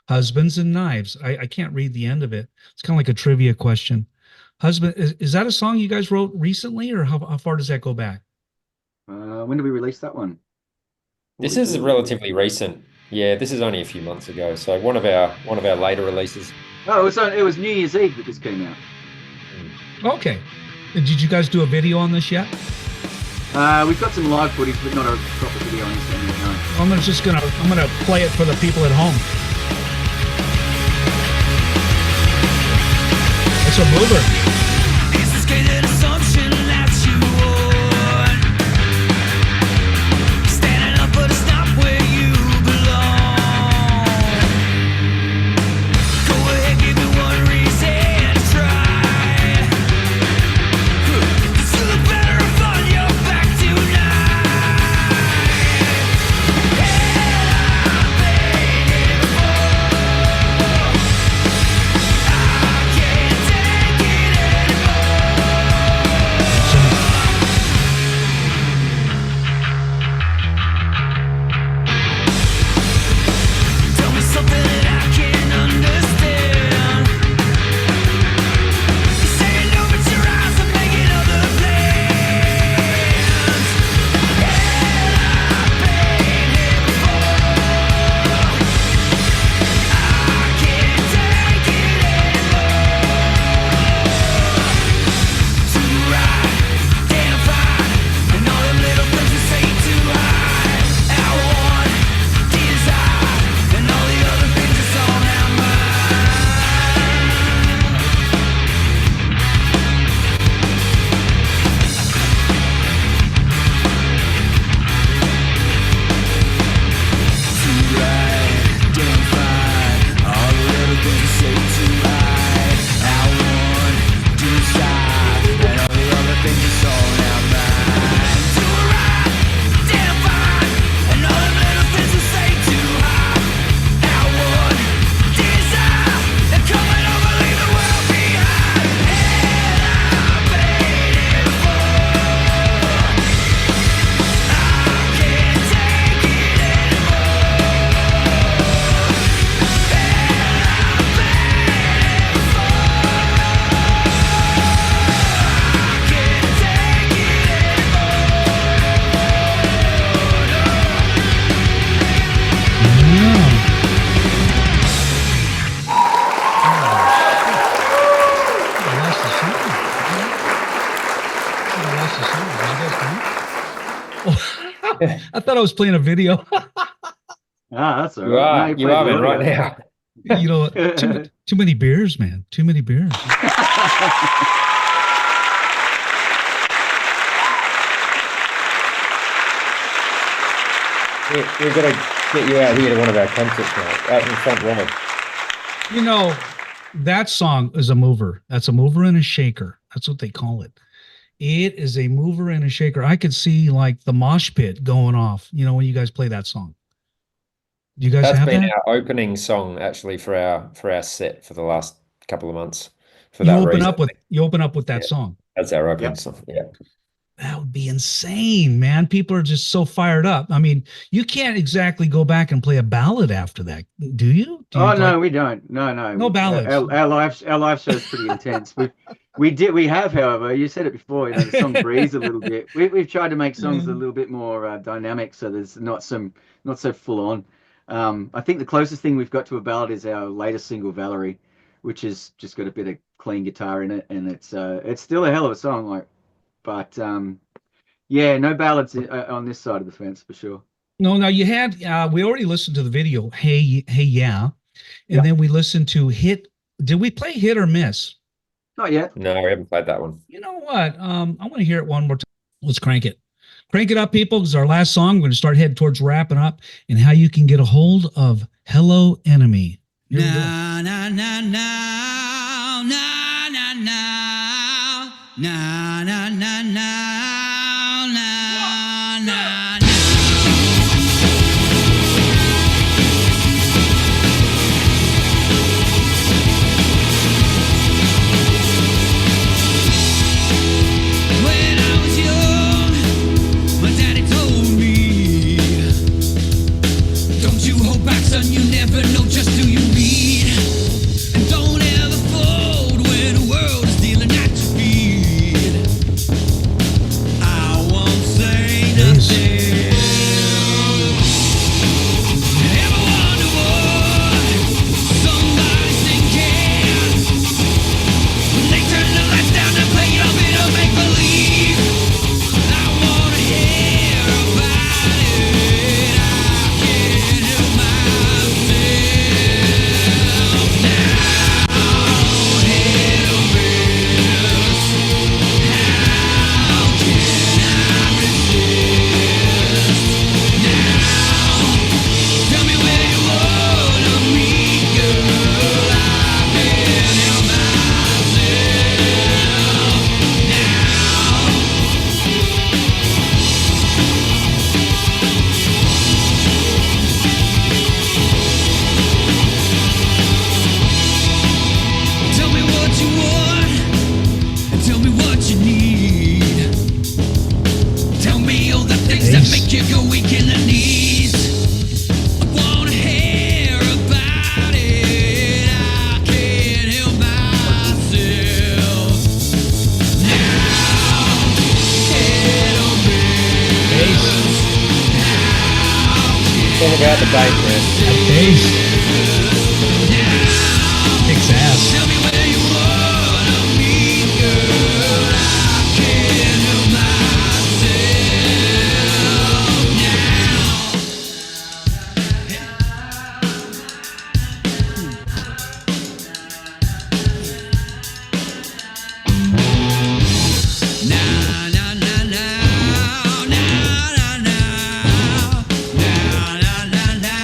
Husbands and Knives. I can't read the end of it. It's kind of like a trivia question. Husband, is that a song you guys wrote recently, or how far does that go back? When did we release that one? This is relatively recent. Yeah, this is only a few months ago. So one of our later releases. Oh, it was New Year's Eve that this came out. Okay. Did you guys do a video on this yet? We've got some live footage, but not a proper video on this one yet, no. I'm gonna play it for the people at home. It's a mover. I thought I was playing a video. That's all right. You are, man, right now. You know, too many beers, man. Too many beers. We're going to get you out here to one of our concerts now, out in front row. You know, that song is a mover. That's a mover and a shaker. That's what they call it. It is a mover and a shaker. I could see like the mosh pit going off, when you guys play that song. Do you guys That's have been that? our opening song actually for our set for the last couple of months for You that open reason. up with you open up with that Yeah, song. that's our opening Yep. song. Yeah. That would be insane, man. People are just so fired up. I mean, you can't exactly go back and play a ballad after that, do you? Do you Oh like no, we don't. No, no no. ballads? Our live show is pretty intense. We have, however, you said it before. The song breathes a little bit. We've tried to make songs a Mm. little bit more dynamic, so there's not so full on. I think the closest thing we've got to a ballad is our latest single, Valerie, which has just got a bit of clean guitar in it, and it's still a hell of a song. But yeah, no ballads on this side of the fence for sure. No, now you had we already listened to the video, Hey, Hey Yeah, and Yeah, then we listened to Hit. Did we play Hit or Miss? not yet. No, we haven't played that one. You know what? I want to hear it one more time. Let's crank it. Crank it up, people, because our last song, we're going to start heading towards wrapping up and how you can get a hold of Hello Enemy. Here we go. Na na na na na na na na na na na na na. When I was young, my daddy told me, don't you hold back, son, you never know just who you meet. And don't ever fold when the world is dealing at your feet. I won't say nothing. Ever wonder what somebody's thinking when they turn the lights down and play it a bit of make-believe? I wanna hear about it. I can't help myself now. Hit or miss. How can I resist now? Tell me where you wanna meet, girl. I can't help myself now. Tell me what you want, and tell me what you need. Tell me all the things that Ace. make you go weak in the knees. I wanna hear about it. I can't help myself now. Hit or miss. It's all about the bass, man. Bass. Kicks ass. Tell me where you wanna meet, girl. I can't help myself now. Na na na na na na na na na na na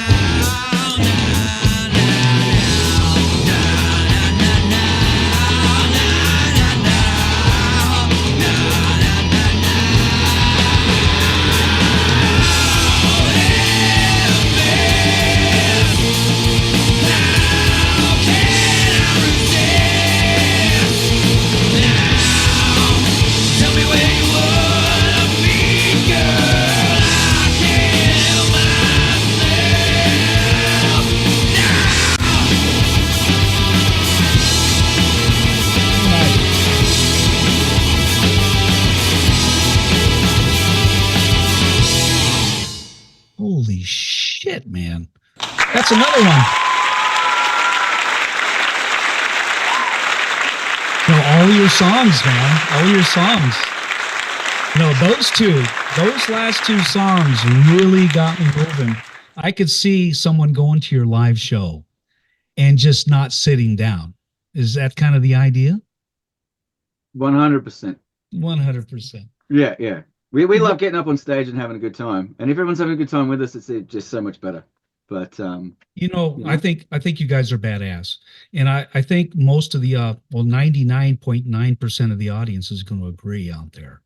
Tell me where you wanna be, girl. I can't help myself Holy shit, man. That's another one. No, all your songs, man. All your songs. No, those last two songs really got me moving. I could see someone going to your live show and just not sitting down. Is that kind of the idea? 100%. 100%. Yeah, yeah. We love getting up on stage and having a good time. And if everyone's having a good time with us, it's just so much better. But I think you guys are badass. And I think most of the 99.9% of the audience is going to agree out there.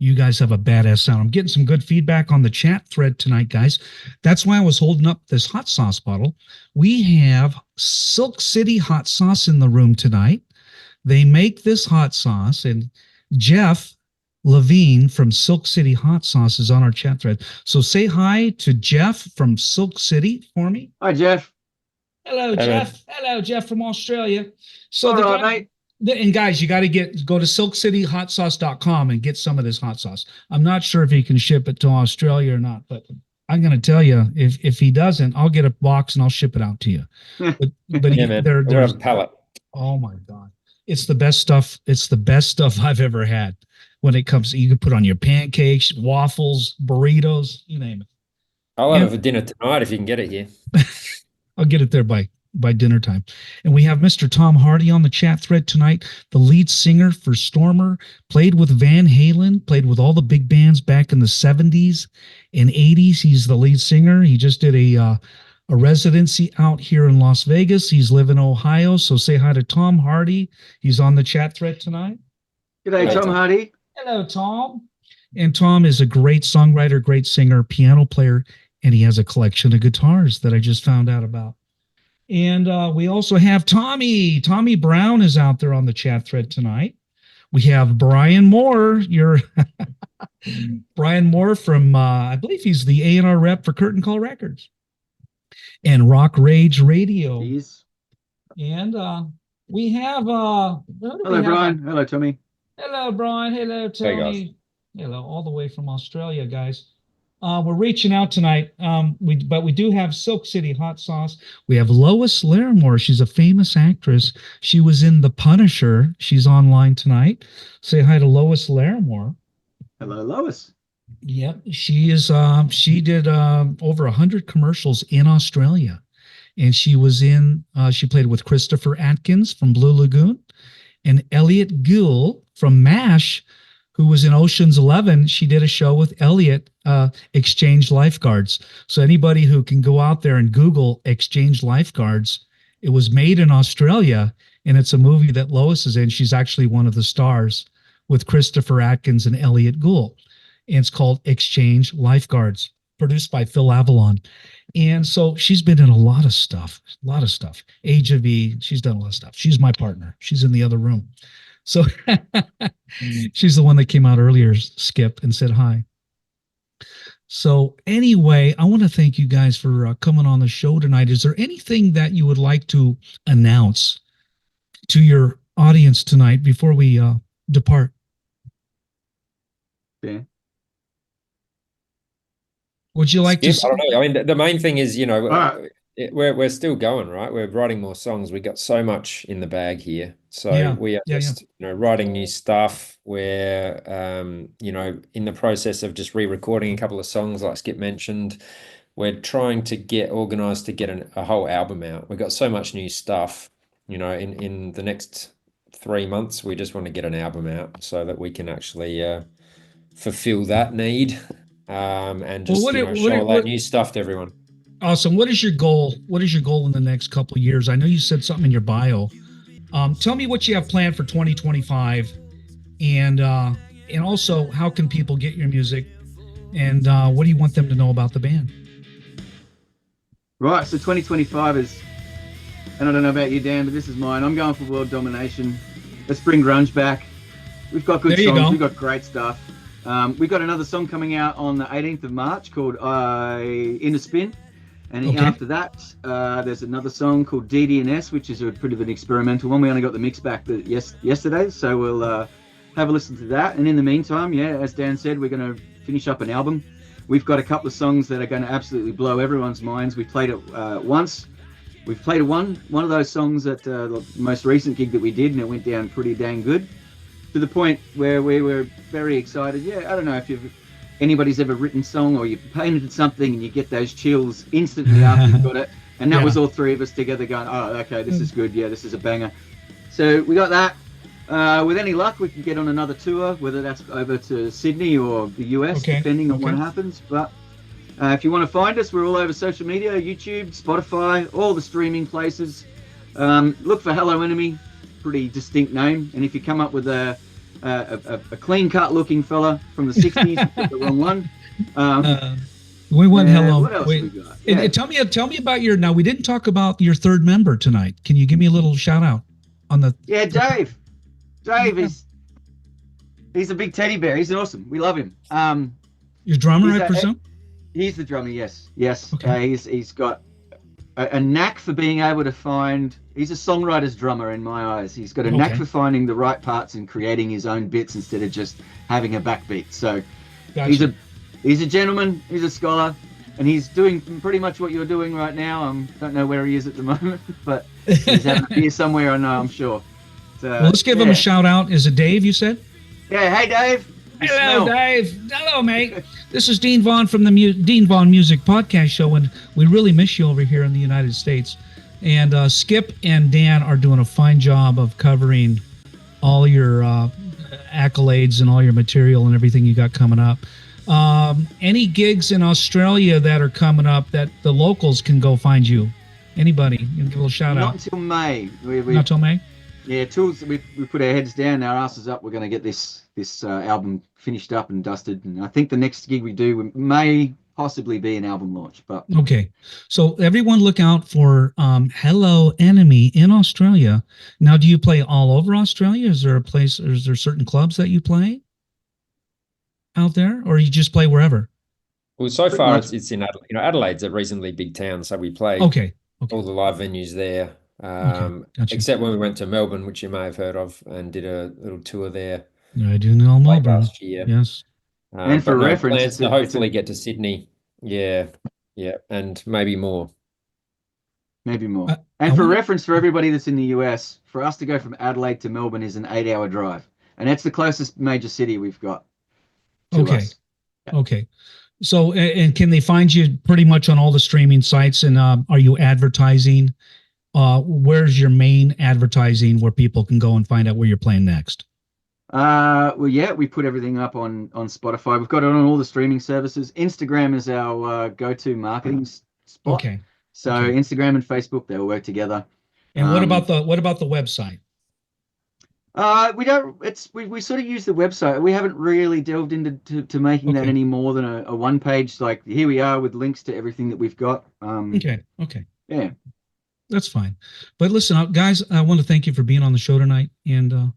You guys have a badass sound. I'm getting some good feedback on the chat thread tonight, guys. That's why I was holding up this hot sauce bottle. We have Silk City hot sauce in the room tonight. They make this hot sauce, and Jeff Levine from Silk City Hot Sauce is on our chat thread. So say hi to Jeff from Silk City for me. Hi, Jeff. Hello, Jeff. Hello, Jeff from Australia. So All right, mate. And guys, you got to go to silkcityhotsauce.com and get some of this hot sauce. I'm not sure if he can ship it to Australia or not, but I'm going to tell you, if he doesn't, I'll get a box and I'll ship it out to you. But man. There's a pallet. Oh my God. It's the best stuff. It's the best stuff I've ever had when it comes to, you can put on your pancakes, waffles, burritos, you name it. I'll have it for dinner tonight if you can get it here. I'll get it there by dinner time. And we have Mr. Tom Hardy on the chat thread tonight, the lead singer for Stormer, played with Van Halen, played with all the big bands back in the 70s and 80s. He's the lead singer. He just did a residency out here in Las Vegas. He's living in Ohio. So say hi to Tom Hardy. He's on the chat thread tonight. G'day, Tom Hardy. Hello, Tom. And Tom is a great songwriter, great singer, piano player, and he has a collection of guitars that I just found out about. And we also have Tommy. Tommy Brown is out there on the chat thread tonight. We have Brian Moore. Brian Moore from, I believe he's the A&R rep for Curtain Call Records and Rock Rage Radio. Jeez. And we have... Hello, Brian. Hello, Tommy. Hello, Brian. Hello, Tommy. Hey, guys. Hello, all the way from Australia, guys. We're reaching out tonight, but we do have Silk City Hot Sauce. We have Lois Larimore. She's a famous actress. She was in The Punisher. She's online tonight. Say hi to Lois Larimore. Hello, Lois. Yep, she is. She did over 100 commercials in Australia, and she was in. She played with Christopher Atkins from Blue Lagoon, and Elliot Gould from MASH, who was in Ocean's 11. She did a show with Elliot, Exchange Lifeguards. So anybody who can go out there and Google Exchange Lifeguards, it was made in Australia, and it's a movie that Lois is in. She's actually one of the stars with Christopher Atkins and Elliot Gould. And it's called Exchange Lifeguards, produced by Phil Avalon. And so she's been in a lot of stuff. Age of E, she's done a lot of stuff. She's my partner. She's in the other room. So she's the one that came out earlier, Skip, and said hi. So anyway, I want to thank you guys for coming on the show tonight. Is there anything that you would like to announce to your audience tonight before we depart? Yeah. Would you like Skip, to? I don't know. I mean, the main thing is, we're still going, right? We're writing more songs. We got so much in the bag here. So we are just, writing new stuff. We're, in the process of just re-recording a couple of songs, like Skip mentioned. We're trying to get organized to get a whole album out. We've got so much new stuff, in the next 3 months. We just want to get an album out so that we can actually fulfill that need and just show all that new stuff to everyone. Awesome. What is your goal? What is your goal in the next couple of years? I know you said something in your bio. Tell me what you have planned for 2025, and also how can people get your music, and what do you want them to know about the band? Right. So 2025 is, and I don't know about you, Dan, but this is mine. I'm going for world domination. Let's bring grunge back. We've got good songs. We've got great stuff. We've got another song coming out on the 18th of March called In a Spin. And after that, there's another song called DD&S, which is a bit of an experimental one. We only got the mix back yesterday, so we'll have a listen to that. And in the meantime, as Dan said, we're going to finish up an album. We've got a couple of songs that are going to absolutely blow everyone's minds. We played it once. We've played one of those songs at the most recent gig that we did, and it went down pretty dang good, to the point where we were very excited. I don't know if anybody's ever written a song or you've painted something and you get those chills instantly after you've got it. And that was all three of us together going, oh, okay, this is good. Yeah, this is a banger. So we got that. With any luck, we can get on another tour, whether that's over to Sydney or the US, depending on what happens. But If you want to find us, we're all over social media, YouTube, Spotify, all the streaming places. Look for Hello Enemy, pretty distinct name. And if you come up with a clean-cut looking fella from the 60s, you put the wrong one. We went hello. What else we got? Yeah. Tell me about your. Now we didn't talk about your third member tonight. Can you give me a little shout out on the? Yeah, Dave. Dave he's a big teddy bear. He's awesome. We love him. Your drummer, I presume. He's the drummer. Yes. Okay. He's got a knack for being able to find. He's a songwriter's drummer in my eyes. He's got a knack for finding the right parts and creating his own bits instead of just having a backbeat. So Gotcha. He's a gentleman, he's a scholar, and he's doing pretty much what you're doing right now. Don't know where he is at the moment, but he's having a beer somewhere, I know, I'm sure. So, well, let's give him a shout out. Is it Dave, you said? Yeah, hey, Dave. Hello, Dave. Hello, mate. This is Dean Vaughn from the Dean Vaughn Music Podcast Show, and we really miss you over here in the United States. And Skip and Dan are doing a fine job of covering all your accolades and all your material and everything you got coming up. Any gigs in Australia that are coming up that the locals can go find you? Anybody? You can give a little shout out. Not until May. Not till May? Yeah, till we put our heads down, our asses up. We're going to get this album finished up and dusted. And I think the next gig we do may possibly be an album launch. But okay, so everyone look out for Hello Enemy in Australia. Now, do you play all over Australia? Is there a place? Or is there certain clubs that you play out there, or you just play wherever? Well, so far it's in Adelaide. Adelaide's a reasonably big town, so we play all the live venues there. Gotcha. Except when we went to Melbourne, which you may have heard of, and did a little tour there. I do know Melbourne last year. Yes. And for reference, plans to hopefully get to Sydney. Yeah, and maybe more. And for reference, for everybody that's in the US, for us to go from Adelaide to Melbourne is an 8-hour drive, and that's the closest major city we've got. Okay. So, and can they find you pretty much on all the streaming sites? And are you advertising? Where's your main advertising where people can go and find out where you're playing next? Well, yeah, we put everything up on Spotify. We've got it on all the streaming services. Instagram is our go-to marketing spot. Okay. So Instagram and Facebook, they'll work together. And what about the website? We sort of use the website. We haven't really delved into making that any more than a one page. Like here we are with links to everything that we've got. Okay. Yeah. That's fine. But listen, guys, I want to thank you for being on the show tonight. And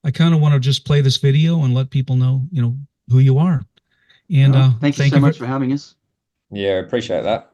I kind of want to just play this video and let people know, who you are. And thank you so much for having us. Yeah, appreciate that.